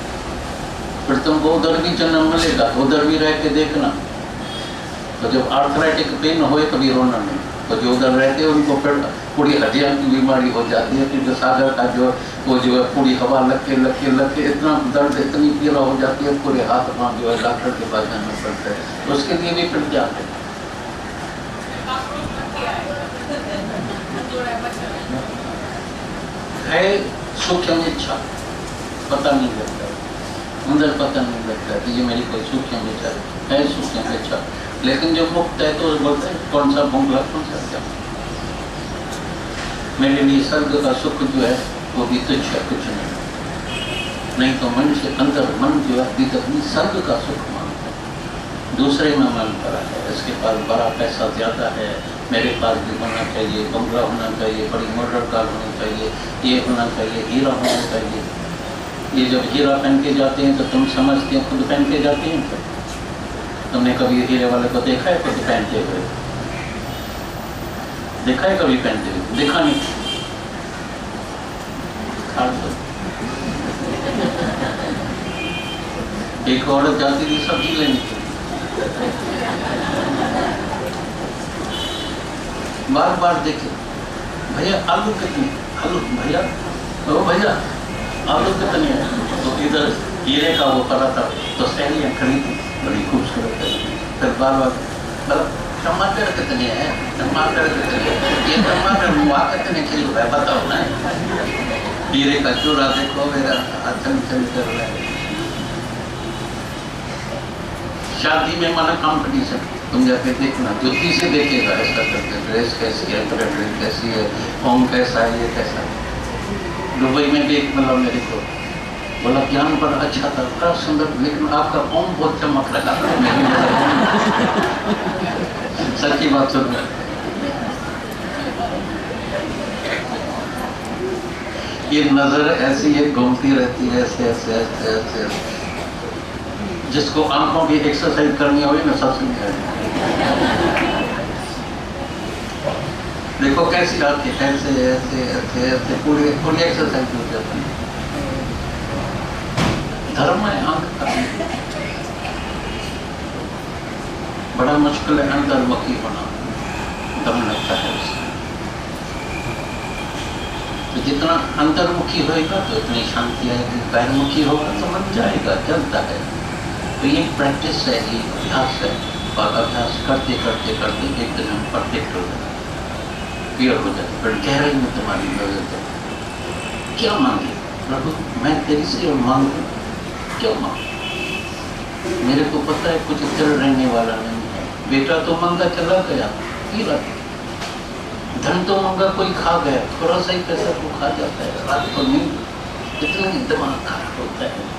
फिर तुमको उधर भी जन्म मिलेगा, उधर भी रह के देखना। तो जब आर्थराइटिक पेन होए कभी रोना नहीं, तो जो उधर रहते हैं उनको फिर पूरी हड्डियाँ की बीमारी हो जाती है, क्योंकि सागर का जो वो जो है पूरी हवा लग के इतना दर्द, इतनी पीड़ा हो जाती है, पूरे हाथ पाँव जो है डॉक्टर के पास जाना पड़ता है। उसके लिए भी फिर जाते हैं। है सूक्ष्म इच्छा, पता नहीं लगता अंदर, पता नहीं लगता कि ये मेरी कोई सूक्ष्म इच्छा है, सूक्ष्म इच्छा। लेकिन जो मुक्त है तो बोलते हैं कौन सा बंगला, कौन सा क्या। मेरे लिए स्वर्ग का सुख जो है वो भी तुच्छ है, कुछ नहीं तो मनुष्य अंदर मन जो है अभी तक स्वर्ग का सुख मानता है, दूसरे में मन पड़ा है। इसके पास बड़ा पैसा ज़्यादा है, मेरे पास भी होना चाहिए, बंगला होना चाहिए, बड़ी मोटर कार होनी चाहिए, ये होना चाहिए, हीरा होना चाहिए। ये जब हीरा पहन के जाते हैं तो तुम समझते हैं खुद पहन के जाते हैं, तो तुमने कभी हीरे वाले को देखा है खुद पहनते हुए? देखा है कभी पहनते हुए? देखा नहीं। एक औरत जाती थी सब्जी लेने के, बार बार देखे, भैया आलू कितने, आलू भैया, ओ भैया आलू कितने हैं? तो इधर हीरे का वो पड़ा था, तो सहेलियाँ खड़ी थी, बड़ी खूबसूरत है। फिर बार बार मतलब टमाटर कितने हैं, टमाटर कितने हैं, ये टमाटर हुआ कितने किलो है बताओ ना। हीरे का चूड़ा देखो, मेरा हाथ चल कर रहा है। शादी में माना कॉम्पिटिशन, तुम जाके देखना, ज्योति से देखेगा ऐसा करके, ड्रेस कैसी है, ड्रेस कैसी है, होम कैसा है, ये कैसा है। दुबई में भी एक मतलब मेरे को बोला ज्ञान बड़ा अच्छा था, बड़ा सुंदर, लेकिन आपका ओम बहुत चमक लगा था। सच्ची बात सुन, ये नजर ऐसी है, घूमती रहती है ऐसे ऐसे ऐसे ऐसे। जिसको आंखों की एक्सरसाइज करनी होगी ना, सबसे देखो कैसी आती है, ऐसे ऐसे ऐसे ऐसे पूरी पूरी एक्सरसाइज हो जाती है। धर्म है आंख का, बड़ा मुश्किल है अंतर्मुखी होना, दम लगता है उससे। तो जितना अंतर्मुखी होएगा तो इतनी शांति आएगी, बाहरमुखी होगा तो मन जाएगा, चलता है। तो ये प्रैक्टिस है, ये अभ्यास है, और अभ्यास करते करते करते एक दिन हम परफेक्ट हो जाते, क्लियर हो जाते, फिर गहराई में तुम्हारी नजर। क्या मांगे प्रभु, मैं तेरी से मांगू, क्या मांगू? मेरे को पता है कुछ चल रहने वाला नहीं है। बेटा तो मांगा चला गया, धन तो मांगा कोई खा गया, थोड़ा सा ही पैसा को खा जाता है, रात को नींद, इतना ही दिमाग खराब होता है,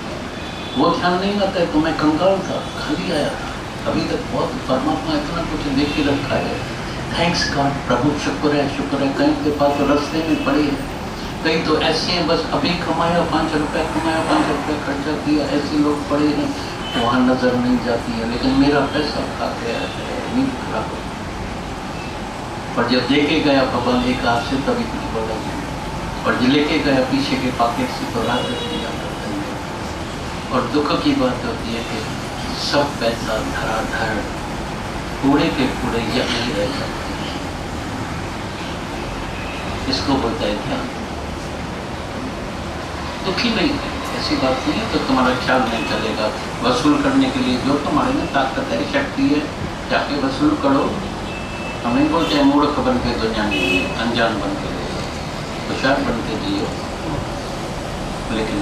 वो ध्यान नहीं आता है। तो मैं कंगाल था, खाली आया था, अभी तक बहुत परमात्मा इतना कुछ दे के रखा है। थैंक्स गॉड, प्रभु शुक्र है, शुक्र है। कहीं के पास रास्ते में पड़े हैं, कई तो ऐसे हैं बस अभी कमाया 5 रुपये, कमाया 5 रुपये खर्चा किया, ऐसे लोग पड़े हैं वहाँ नजर नहीं जाती है, लेकिन मेरा पैसा खा गया है, नींद खराब हो। पर जब देखे गया भगवान एक हाथ से तभी कुछ बोला नहीं, और जो लेके गया पीछे के पॉकेट से तो रात रख दिया करते हैं। और दुख की बात होती है कि सब पैसा धराधर पूरे के पूरे यही रह जाते हैं। इसको बोलता है ध्यान। दुखी नहीं है, ऐसी बात नहीं है तो तुम्हारा ख्याल नहीं चलेगा। वसूल करने के लिए जो तुम्हारे में ताकत है, शक्ति है, जाके वसूल करो। हम नहीं बोलते हैं मूर्ख बन के दुनिया में, अनजान बन के होशियार बन के जियो, लेकिन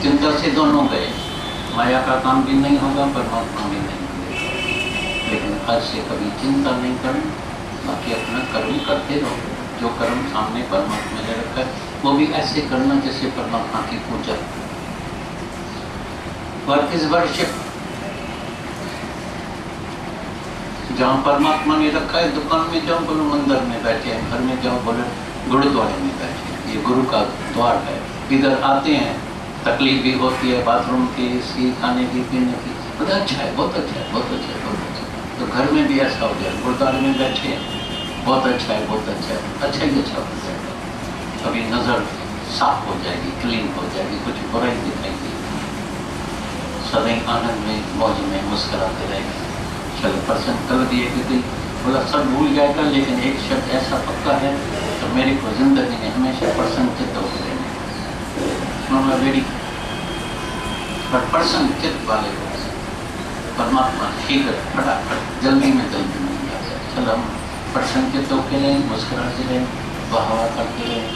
चिंता से दोनों गए। माया का काम भी नहीं होगा, परमात्मा भी नहीं मिलेगा। लेकिन आज से कभी चिंता नहीं करनी, बाकी अपना कर्म करते रहो। जो कर्म सामने परमात्मा ने रखा है वो भी ऐसे करना जैसे परमात्मा की पूजा। Work is worship. जहाँ परमात्मा ने रखा है, दुकान में जाओ बोलो मंदिर में बैठे हैं, घर में जाओ बोलो गुरुद्वारे में बैठे हैं। ये गुरु का द्वार है। इधर आते हैं, तकलीफ भी होती है, बाथरूम की, इसकी, खाने की, पीने की, बहुत अच्छा है, बहुत अच्छा है, बहुत अच्छा है, बहुत अच्छा है। तो घर में भी ऐसा हो जाए, गुरुद्वारे में बैठे हैं, बहुत अच्छा है, बहुत अच्छा है, अच्छा ही अच्छा हो जाएगा। कभी नज़र साफ हो जाएगी, क्लीन हो जाएगी, कुछ बुराई दिखाएगी। सदैव आनंद में, मौज में मुस्कुराते रहेंगे। चलो पर्सन कल भी एक दिन बोला सब भूल जाएगा, लेकिन एक शब्द ऐसा पक्का है तो मेरे को जिंदगी में हमेशा पर्सन चित्त होते रहने। वेरी पर पर्सन चित्त वाले लोग परमात्मा ठीक है, फटाफट जल्दी में जल्दी मिल जाता है। चलो हम पर्सन चित्त होते रहें, मुस्कुराते रहें, बहावा करते रहें,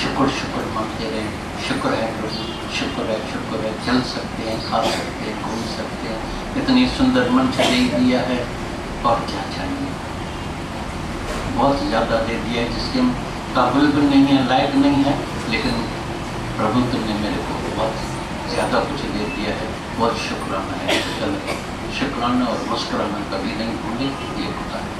शुक्र शुक्र मांगते रहें। शुक्र है प्रभु, शुक्र है, शुक्र है। चल सकते हैं, खा सकते हैं, घूम सकते हैं, इतनी सुंदर मन से दे दिया है, और क्या चाहिए। बहुत ज़्यादा दे दिया है जिसके काबिल भी नहीं है, लायक नहीं है, लेकिन प्रभु तुमने मेरे को बहुत ज़्यादा कुछ दे दिया है, बहुत शुक्राना है। चलो शुक्राना और मुस्कुराना कभी नहीं भूले, ये होता है।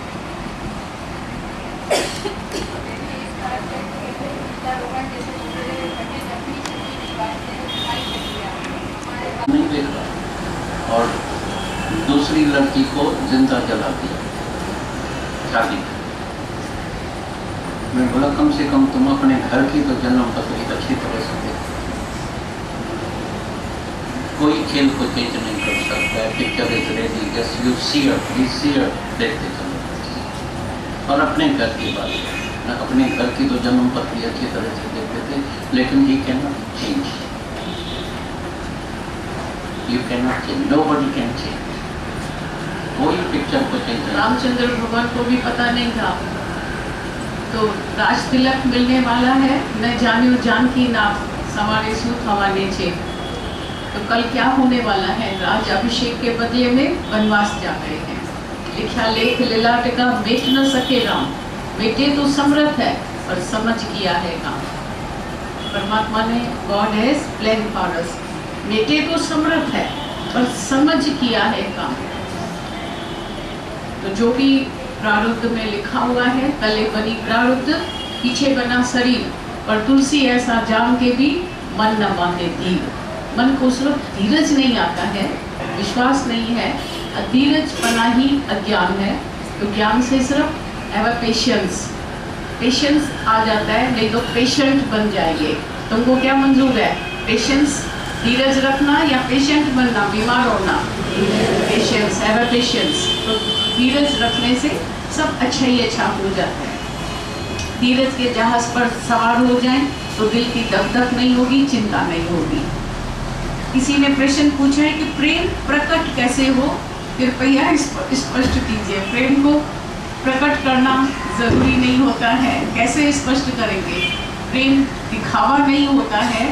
नहीं देख रहा, और दूसरी लड़की को जिंदा जला दिया शादी। मैं बोला कम से कम तुम अपने घर की तो जन्म पत्री अच्छी तरह से देखो। कोई खेल को चेंज नहीं कर सकता है। Picture is ready, just you see it, देखते चलो। और अपने घर की बात है, अपने घर की तो जन्म पत्री अच्छी तरह से देखते थे, लेकिन he can not change. You cannot change. Nobody can change. कोई पिक्चर को चेंज नहीं। रामचंद्र भगवान को भी पता नहीं था, तो राज तिलक मिलने वाला है, न जानियो जानकी नाम सवारे सूत हवाने छे। तो कल क्या होने वाला है? राज अभिषेक के बदले में वनवास जा रहे हैं। लिखा लेख ललाट का मेट न सके राम, बेटे तो समर्थ है पर समझ किया है काम। परमात्मा ने God has plan for us. बेटे तो समर्थ है पर समझ किया है काम। तो जो भी प्रारब्ध में लिखा हुआ है, तले बनी प्रारब्ध, पीछे बना शरीर, पर तुलसी ऐसा जान के भी मन न बांधे धीर। मन को सिर्फ धीरज नहीं आता है, विश्वास नहीं है, धीरज बना ही अज्ञान है। तो ज्ञान से सिर्फ हैव पेशेंस, पेशेंस आ जाता है, नहीं तो पेशेंट बन जाएंगे। तुमको क्या मंजूर है? पेशेंस, धीरज रखना या पेशेंट बनना, बीमार होना? Patience, have patience. तो धीरज रखने से सब अच्छा ही अच्छा हो जाता है। धीरज के जहाज पर सवार हो जाएं तो दिल की दगदग नहीं होगी, चिंता नहीं होगी। किसी ने प्रश्न पूछा है कि प्रेम प्रकट कैसे हो? कृपया स्पष्ट कीजिए। प्रेम को प्रकट करना जरूरी नहीं होता है। कैसे स्पष्ट करेंगे? प्रेम दिखावा नहीं होता है।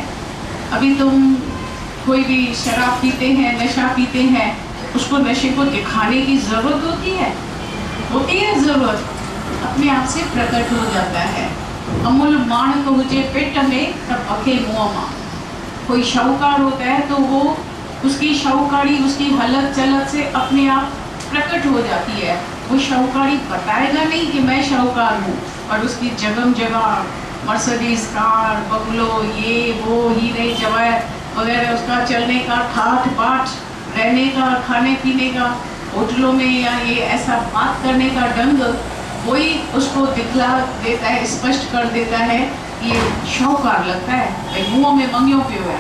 अभी तुम कोई भी शराब पीते हैं, नशा पीते हैं, उसको नशे को दिखाने की जरूरत होती है जरूरत, अपने आप से प्रकट हो जाता है। अमूल माण को मुझे पेट में तब अखे मुँह माँ। कोई शाहूकार होता है तो वो उसकी शाहूकारी, उसकी हलत चलत से अपने आप प्रकट हो जाती है। वो शाहूकारी बताएगा नहीं कि मैं शाहूकार हूँ, और उसकी जगह जगह मर्सिडीज कार, बंगलो, ये वो, हीरे जवाहर वगैरह, उसका चलने का ठाठ बाट, रहने का, खाने पीने का, होटलों में या ये ऐसा बात करने का ढंग, वही उसको दिखला देता है, स्पष्ट कर देता है ये शाहूकार लगता है। भाई मुँह में मंगियो पियो है,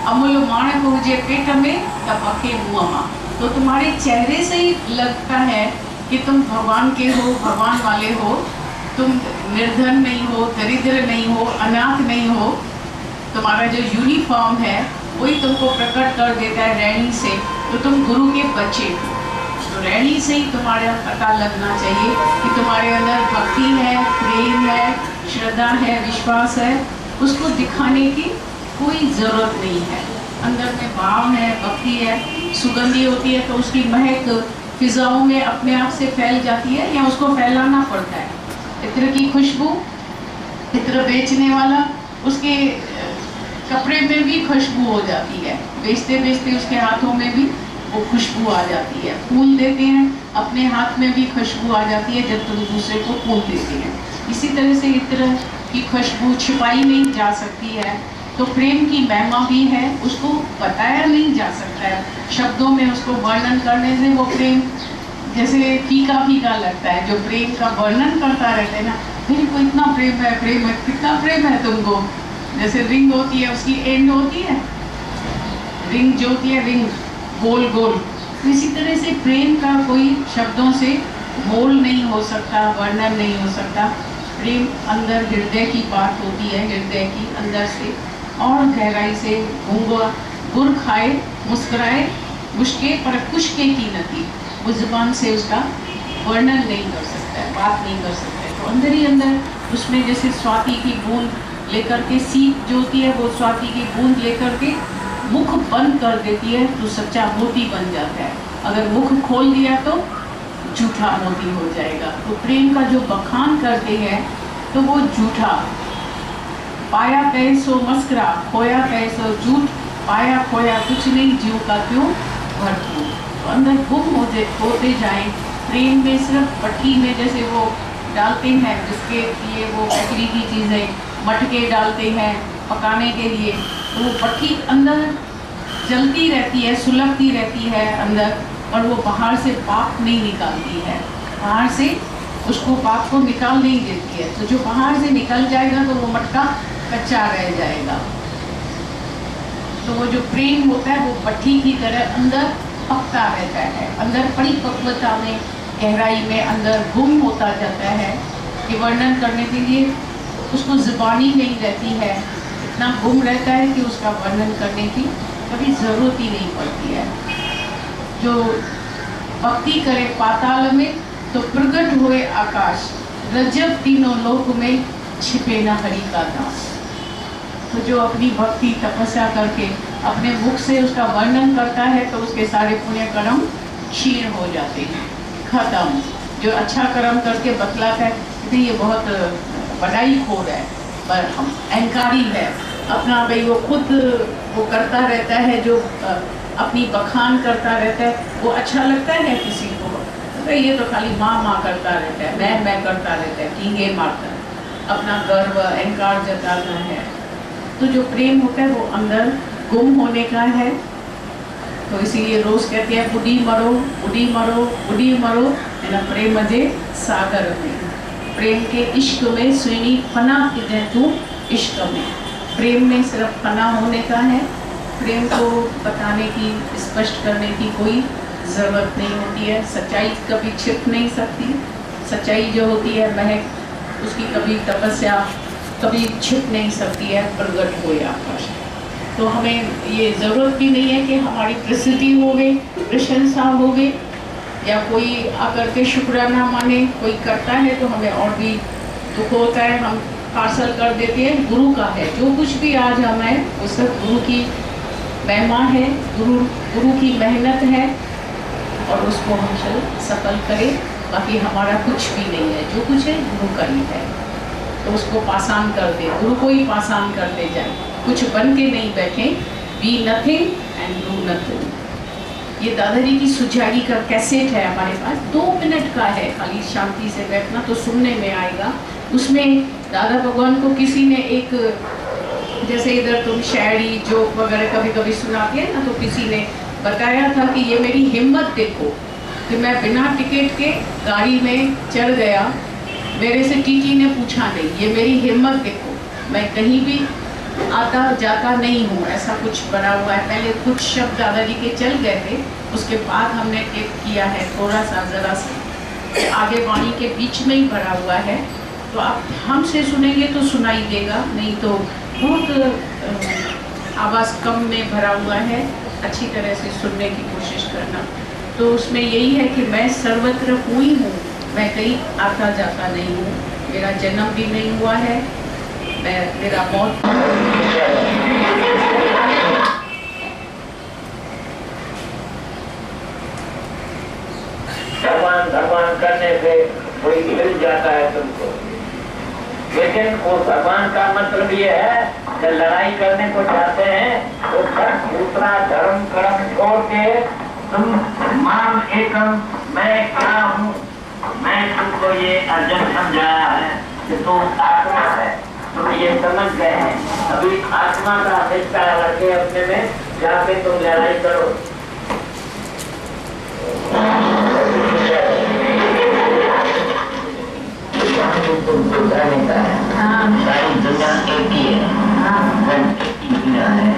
अमूल माणे को जे पेट में तब अके मुँह में। तो तुम्हारे चेहरे से ही लगता है कि तुम भगवान के हो, भगवान वाले हो। तुम निर्धन नहीं हो, दरिद्र नहीं हो, अनाथ नहीं हो। तुम्हारा जो यूनिफॉर्म है वही तुमको प्रकट कर देता है रहनी से, तो तुम गुरु के बच्चे हो। तो रहनी से ही तुम्हारा पता लगना चाहिए कि तुम्हारे अंदर भक्ति है, प्रेम है, श्रद्धा है, विश्वास है। उसको दिखाने की कोई ज़रूरत नहीं है। अंदर में भाव है, भक्ति है, सुगंधी होती है तो उसकी महक फिजाओं में अपने आप से फैल जाती है, या उसको फैलाना पड़ता है। इत्र की खुशबू, इत्र बेचने वाला उसके कपड़े में भी खुशबू हो जाती है, बेचते बेचते उसके हाथों में भी वो खुशबू आ जाती है। फूल देते हैं, अपने हाथ में भी खुशबू आ जाती है जब तुम दूसरे को फूल देते हैं। इसी तरह से इत्र की खुशबू छिपाई नहीं जा सकती है। तो प्रेम की महिमा भी है, उसको बताया नहीं जा सकता है शब्दों में। उसको वर्णन करने से वो प्रेम जैसे फीका फीका लगता है। जो प्रेम का वर्णन करता रहता है ना, मेरे को इतना प्रेम है, प्रेम है, कितना प्रेम है तुमको। जैसे रिंग होती है, उसकी एंड होती है, रिंग जो होती है, रिंग गोल गोल। तो इसी तरह से प्रेम का कोई शब्दों से मोल नहीं हो सकता, वर्णन नहीं हो सकता। प्रेम अंदर हृदय की बात होती है, हृदय की अंदर से और गहराई से। घूंगा गुर खाए मुस्कुराए मुश्के पर कुश्के की नती, वो जुबान से उसका वर्णन नहीं कर सकता है, बात नहीं कर सकता है। तो अंदर ही अंदर उसमें जैसे स्वाति की बूंद लेकर के, सीप जो होती है वो स्वाति की बूंद लेकर के मुख बंद कर देती है तो सच्चा मोती बन जाता है। अगर मुख खोल दिया तो झूठा मोती हो जाएगा। तो प्रेम का जो बखान करते हैं तो वो झूठा, पाया पैसो मस्करा, खोया पैसो झूठ, पाया खोया कुछ नहीं, जीव का क्यों भरपूर। तो अंदर गुम होते जाएं प्रेम में। सिर्फ भट्टी में जैसे वो डालते हैं जिसके लिए वो बेकरी की चीज़ें, मटके डालते हैं पकाने के लिए, तो वो भट्टी अंदर जलती रहती है, सुलगती रहती है अंदर, और वो बाहर से पाप नहीं निकालती है, बाहर से उसको पाप को निकाल नहीं देती है। तो जो बाहर से निकल जाएगा तो वो मटका कच्चा रह जाएगा। तो वो जो प्रेम होता है वो भट्टी की तरह अंदर पकता रहता है, अंदर परिपक्वता में, गहराई में अंदर गुम होता जाता है। कि वर्णन करने के लिए उसको ज़ुबानी नहीं रहती है, इतना गुम रहता है कि उसका वर्णन करने की कभी ज़रूरत ही नहीं पड़ती है। जो भक्ति करे पाताल में तो प्रगट हुए आकाश, रजब तीनों लोक में छिपे न हरि का दास। तो जो अपनी भक्ति तपस्या करके अपने मुख से उसका वर्णन करता है तो उसके सारे पुण्य कर्म क्षीण हो जाते हैं, खत्म। जो अच्छा कर्म करके बतलाता है कि ये बहुत बड़ाई खोर है, पर हम अहंकारी है, अपना भाई वो खुद वो करता रहता है, जो अपनी बखान करता रहता है, वो अच्छा लगता है किसी को। तो ये तो खाली माँ करता रहता है, मैं करता रहता है, टींगे मारता है, अपना गर्व अहंकार जताता है। तो जो प्रेम होता है वो अंदर गुम होने का है। तो इसीलिए रोज कहते हैं बुढ़ी मरो बुढ़ी मरो बुढ़ी मरो, है ना, प्रेम जे सागर में, प्रेम के इश्क में सुनी फना किधे तू इश्क में। प्रेम में सिर्फ फना होने का है, प्रेम को बताने की, स्पष्ट करने की कोई ज़रूरत नहीं होती है। सच्चाई कभी छिप नहीं सकती, सच्चाई जो होती है महक, उसकी कभी तपस्या कभी छिप नहीं सकती है, प्रगट हो या आकाश। तो हमें ये ज़रूरत भी नहीं है कि हमारी प्रसिद्धि हो गई, प्रशंसा हो गई, या कोई आकर के शुक्राना माने। कोई करता है तो हमें और भी दुख होता है, हम पार्सल कर देते हैं। गुरु का है जो कुछ भी आज हमें, वो सब गुरु की महिमा है, गुरु की मेहनत है, और उसको हम सफल करें। बाकी हमारा कुछ भी नहीं है, जो कुछ है गुरु का ही है। तो उसको पासान कर दे, गुरु को ही पासान करते जाए, कुछ बन के नहीं बैठे। Be nothing and do nothing. ये दादाजी की सुजागी का कैसेट है हमारे पास, 2 मिनट का है, खाली शांति से बैठना तो सुनने में आएगा। उसमें दादा भगवान को किसी ने एक, जैसे इधर तुम शायरी जोक वगैरह कभी कभी सुनाती है ना, तो किसी ने बताया था कि ये मेरी हिम्मत देखो कि मैं बिना टिकट के गाड़ी में चढ़ गया, मेरे से टीटी ने पूछा नहीं, ये मेरी हिम्मत देखो, मैं कहीं भी आता जाता नहीं हूँ, ऐसा कुछ बना हुआ है। पहले कुछ शब्द दादाजी के चल गए थे, उसके बाद हमने टिप किया है थोड़ा सा, ज़रा सा आगे वाणी के बीच में ही भरा हुआ है, तो आप हमसे सुनेंगे तो सुनाई देगा, नहीं तो बहुत आवाज़ कम में भरा हुआ है, अच्छी तरह से सुनने की कोशिश करना। तो उसमें यही है कि मैं सर्वत्र हुई हूँ, मैं कहीं आता जाता नहीं हूँ, मेरा जन्म भी नहीं हुआ है, मेरा मौत धर्मान करने से कोई मिल जाता है तुमको, लेकिन वो भगवान का मतलब ये है कि लड़ाई करने को चाहते हैं तो सब दूसरा धर्म कर्म छोड़ के तुम माम एकम, मैं क्या हूँ, मैं तुमको ये अर्जुन समझाया है कि तू आत्मा है, तुम ये समझ गए हैं। अभी आत्मा का हिस्सा रखे अपने में, जाके तुम लड़ाई करो। तुमको जाने का है, सारी दुनिया एक ही है, एक ही दुनिया है,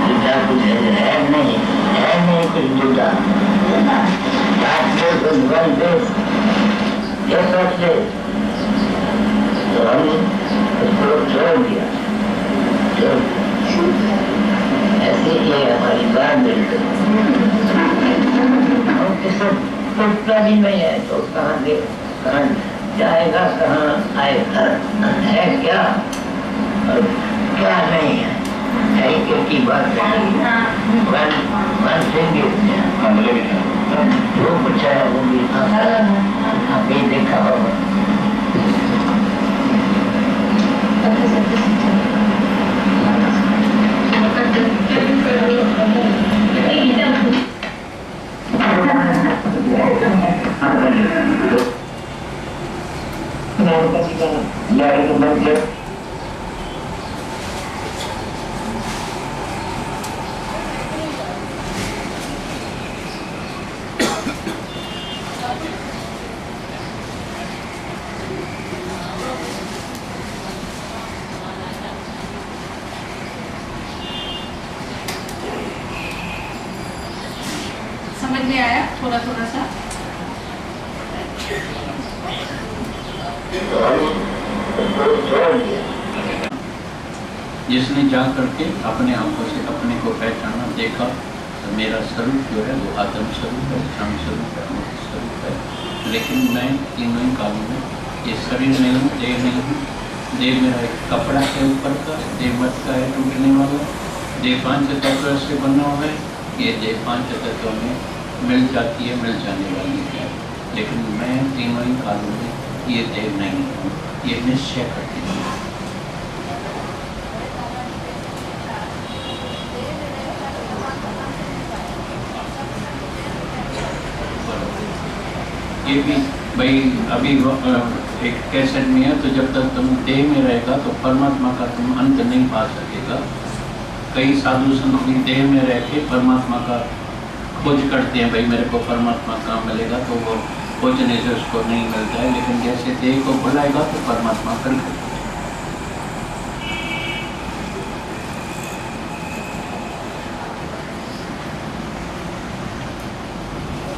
जुदा कुछ है नहीं कुछ जुदा। तो हम उसको छोड़ दिया, ऐसे ही हमारी बात मिलती भी नहीं है तो कहाँ जाएगा, कहाँ आएगा, है क्या और क्या नहीं है, एक ही बात है। जो कुछ है वो भी अभी देखा होगा। समझ में आया थोड़ा थोड़ा सा? जिसने जा करके अपने आंखों से अपने को पहचाना, देखा तो मेरा स्वरूप जो है वो आत्म स्वरूप है, क्षण स्वरूप है, अमृत स्वरूप है। लेकिन मैं तीनों ही कालों में ये शरीर नहीं हूँ, देह नहीं हूँ। देह मेरा एक कपड़ा है ऊपर का, देह मत का है टूटने वाला। देह 5 तत्व से बना हुआ है, ये देह 5 तत्वों में मिल जाती है, मिल जाने वाली है। लेकिन मैं तीनों ही कालों में ये देह नहीं हूँ, ये निश्चय करती हूँ। ये भी भाई अभी एक कैसेट में है, तो जब तक तुम देह में रहेगा तो परमात्मा का तुम अंत नहीं पा सकेगा। कई साधु संत भी देह में रह के परमात्मा का खोज करते हैं, भाई मेरे को परमात्मा कहाँ मिलेगा, तो वो खोजने से उसको नहीं मिलता है। लेकिन जैसे देह को भुलाएगा तो परमात्मा कर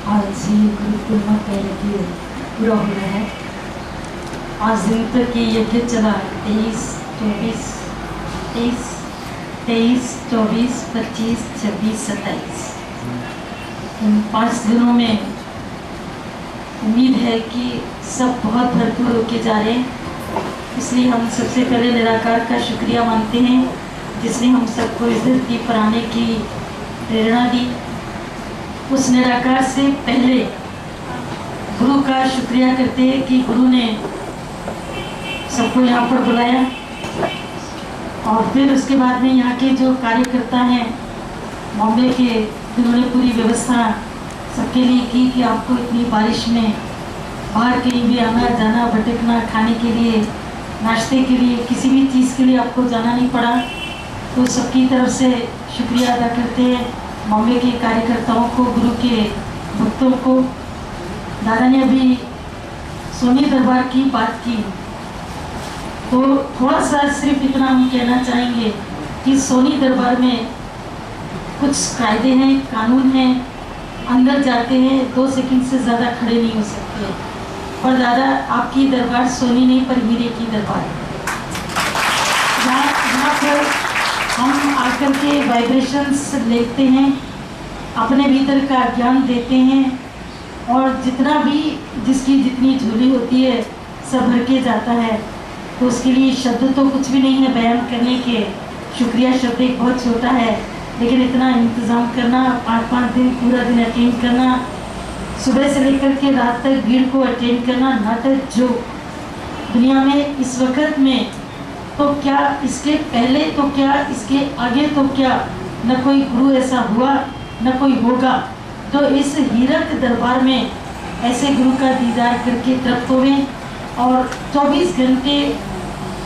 आज ही गुरुकुल में पहले की पूरा हो रहा है। आज दिन तक ये यज्ञ चला 23, 24, 23, 24, 25, 26, 27। इन 5 दिनों में उम्मीद है कि सब बहुत भरपूर होके जा रहे हैं। इसलिए हम सबसे पहले निराकार का शुक्रिया मानते हैं, जिसने हम सबको इस धरती पर आने की प्रेरणा दी। उस निराकार से पहले गुरु का शुक्रिया करते हैं कि गुरु ने सबको यहाँ पर बुलाया, और फिर उसके बाद में यहाँ के जो कार्यकर्ता हैं, बॉम्बे के उन्होंने पूरी व्यवस्था सबके लिए की कि आपको इतनी बारिश में बाहर कहीं भी आना जाना, भटकना, खाने के लिए, नाश्ते के लिए, किसी भी चीज़ के लिए आपको जाना नहीं पड़ा। तो सबकी तरफ से शुक्रिया अदा करते हैं, बॉम्बे के कार्यकर्ताओं को, गुरु के भक्तों को। दादा ने अभी सोनी दरबार की बात की, तो थोड़ा सा सिर्फ इतना हम कहना चाहेंगे कि सोनी दरबार में कुछ कायदे हैं, कानून हैं, अंदर जाते हैं 2 सेकंड से ज़्यादा खड़े नहीं हो सकते। पर दादा आपकी दरबार सोनी नहीं पर हीरे की दरबार है। यहाँ पर हम आकर के वाइब्रेशंस लेते हैं, अपने भीतर का ज्ञान देते हैं, और जितना भी जिसकी जितनी झोली होती है सब भर के जाता है। तो उसके लिए शब्द तो कुछ भी नहीं है बयान करने के। शुक्रिया शब्द एक बहुत छोटा है, लेकिन इतना इंतज़ाम करना, 5-5 दिन पूरा दिन अटेंड करना, सुबह से लेकर के रात तक भीड़ को अटेंड करना, नाटक जो दुनिया में इस वक्त में, तो क्या इसके पहले, तो क्या इसके आगे, तो क्या न कोई गुरु ऐसा हुआ न कोई होगा। तो इस हीरक दरबार में ऐसे गुरु का दीदार करके तृप्त हुए, और 24 घंटे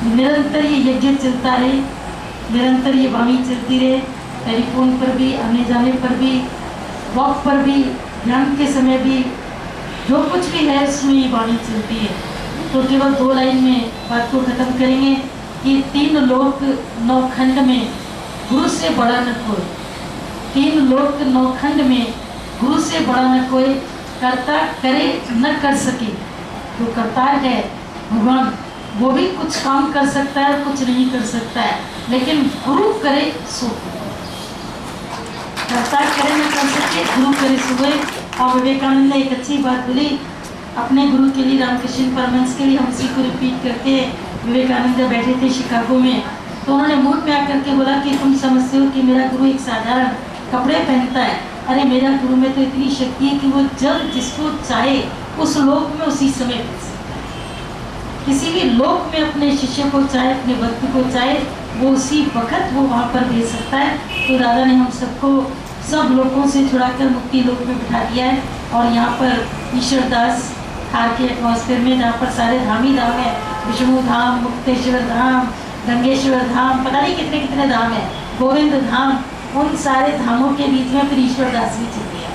निरंतर ये यज्ञ चलता रहे, निरंतर ये वाणी चलती रहे, टेलीफोन पर भी, आने जाने पर भी, वॉक पर भी, ध्यान के समय भी, जो कुछ भी है उसमें ये वाणी चलती है। तो केवल 2 लाइन में बात को ख़त्म करेंगे कि 3 लोक 9 खंड में गुरु से बड़ा न कोई, 3 लोक 9 खंड में गुरु से बड़ा न कोई, कर्ता करे न कर सके। जो करतार है भगवान, वो भी कुछ काम कर सकता है, कुछ नहीं कर सकता है, लेकिन गुरु करे सो। करतार करे न कर सके, गुरु करे सो। और विवेकानंद ने एक अच्छी बात बोली अपने गुरु के लिए, रामकृष्ण परमहंस के लिए, हम उसी को रिपीट करते हैं। विवेकानंद जब बैठे थे शिकागो में, तो उन्होंने मूड में आकर के बोला कि तुम समझते हो कि मेरा गुरु एक साधारण कपड़े पहनता है, अरे मेरा गुरु में तो इतनी शक्ति है कि वो जब जिसको चाहे उस लोक में उसी समय भेज सकता है। किसी भी लोक में अपने शिष्य को चाहे, अपने भक्त को चाहे, वो उसी वक्त वो वहाँ पर भेज सकता है। तो दादा ने हम सबको सब लोगों से छुड़ाकर मुक्ति लोक में बिठा दिया है। और यहाँ पर ईश्वर दास थार के एटमॉस्फेयर में, जहाँ पर सारे धाम ही धाम है, विष्णु धाम, मुक्तेश्वर धाम, गंगेश्वर धाम, पता नहीं कितने कितने धाम है, गोविंद धाम, उन सारे धामों के बीच में फिर ईश्वर दास भी चल गया।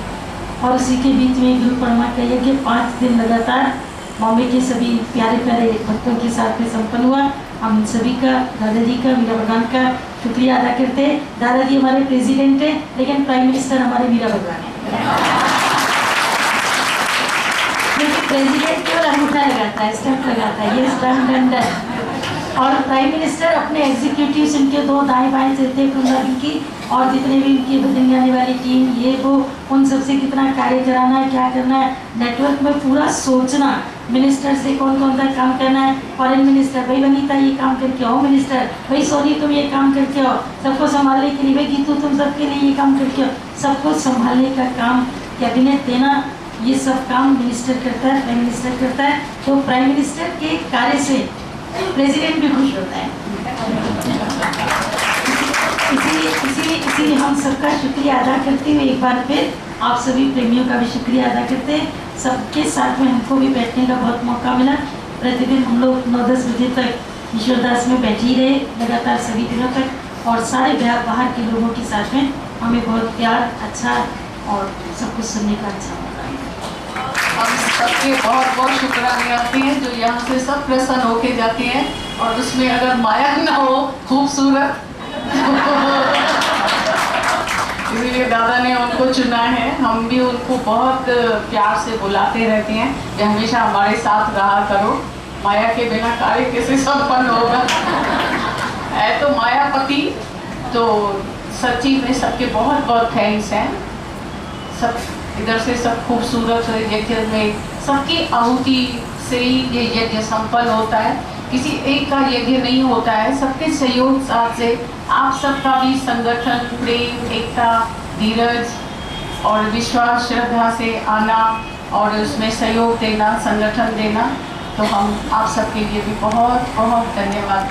और उसी के बीच में गुरु परमा का यज्ञ 5 दिन लगातार बॉम्बे के सभी प्यारे प्यारे भक्तों के साथ में संपन्न हुआ। हम सभी का, दादाजी का, मीरा भगवान का शुक्रिया अदा करते हैं। दादाजी हमारे प्रेसिडेंट हैं, लेकिन प्राइम मिनिस्टर हमारे मीरा भगवान है। प्रेसिडेंट केवल अंगूठा लगाता है, स्टैंप लगाता है, ये स्टैंप डन। और प्राइम मिनिस्टर अपने एग्जीक्यूटिव्स, इनके 2 दाएं बाएं चलते वृंदावन की, और जितने भी उनकी बदलने आने वाली टीम, ये वो, उन सबसे कितना कार्य कराना है, क्या करना है, नेटवर्क में पूरा सोचना, मिनिस्टर से कौन कौन सा काम करना है। फॉरेन मिनिस्टर, भाई वनीता ये काम करके आओ, मिनिस्टर भाई सोनी तुम ये काम करके आओ, सबको संभालने के लिए, भाई गीतू तुम सबके लिए ये काम करके आओ, सबको संभालने का काम कैबिनेट देना, ये सब काम मिनिस्टर करता है, प्राइम मिनिस्टर करता है। तो प्राइम मिनिस्टर के कार्य से प्रेसिडेंट भी खुश होता है। इसीलिए हम सबका शुक्रिया अदा करते हुए एक बार फिर आप सभी प्रेमियों का भी शुक्रिया अदा करते हैं। सबके साथ में हमको भी बैठने का बहुत मौका मिला। प्रतिदिन हम लोग 9-10 बजे तक ईश्वरदास में बैठे ही रहे लगातार सभी दिनों तक, और सारे बाहर के लोगों के साथ में हमें बहुत प्यार, अच्छा और सब कुछ सुनने का अच्छा मौका। हम सबके बहुत बहुत शुक्राने आते हैं जो यहाँ से सब प्रसन्न होके जाते हैं, और उसमें अगर माया ना हो खूबसूरत इसलिए दादा ने उनको चुना है। हम भी उनको बहुत प्यार से बुलाते रहते हैं कि हमेशा हमारे साथ रहा करो, माया के बिना कार्य कैसे संपन्न होगा। है तो मायापति, तो सच्ची में सबके बहुत बहुत थैंक्स हैं। सब इधर से सब खूबसूरत यज्ञ में सबकी आहुति से ही ये यज्ञ संपन्न होता है, किसी एक का यज्ञ नहीं होता है, सबके सहयोग साथ से आप सबका भी संगठन, प्रेम, एकता, धीरज और विश्वास, श्रद्धा से आना और उसमें सहयोग देना, संगठन देना, तो हम आप सबके लिए भी बहुत बहुत धन्यवाद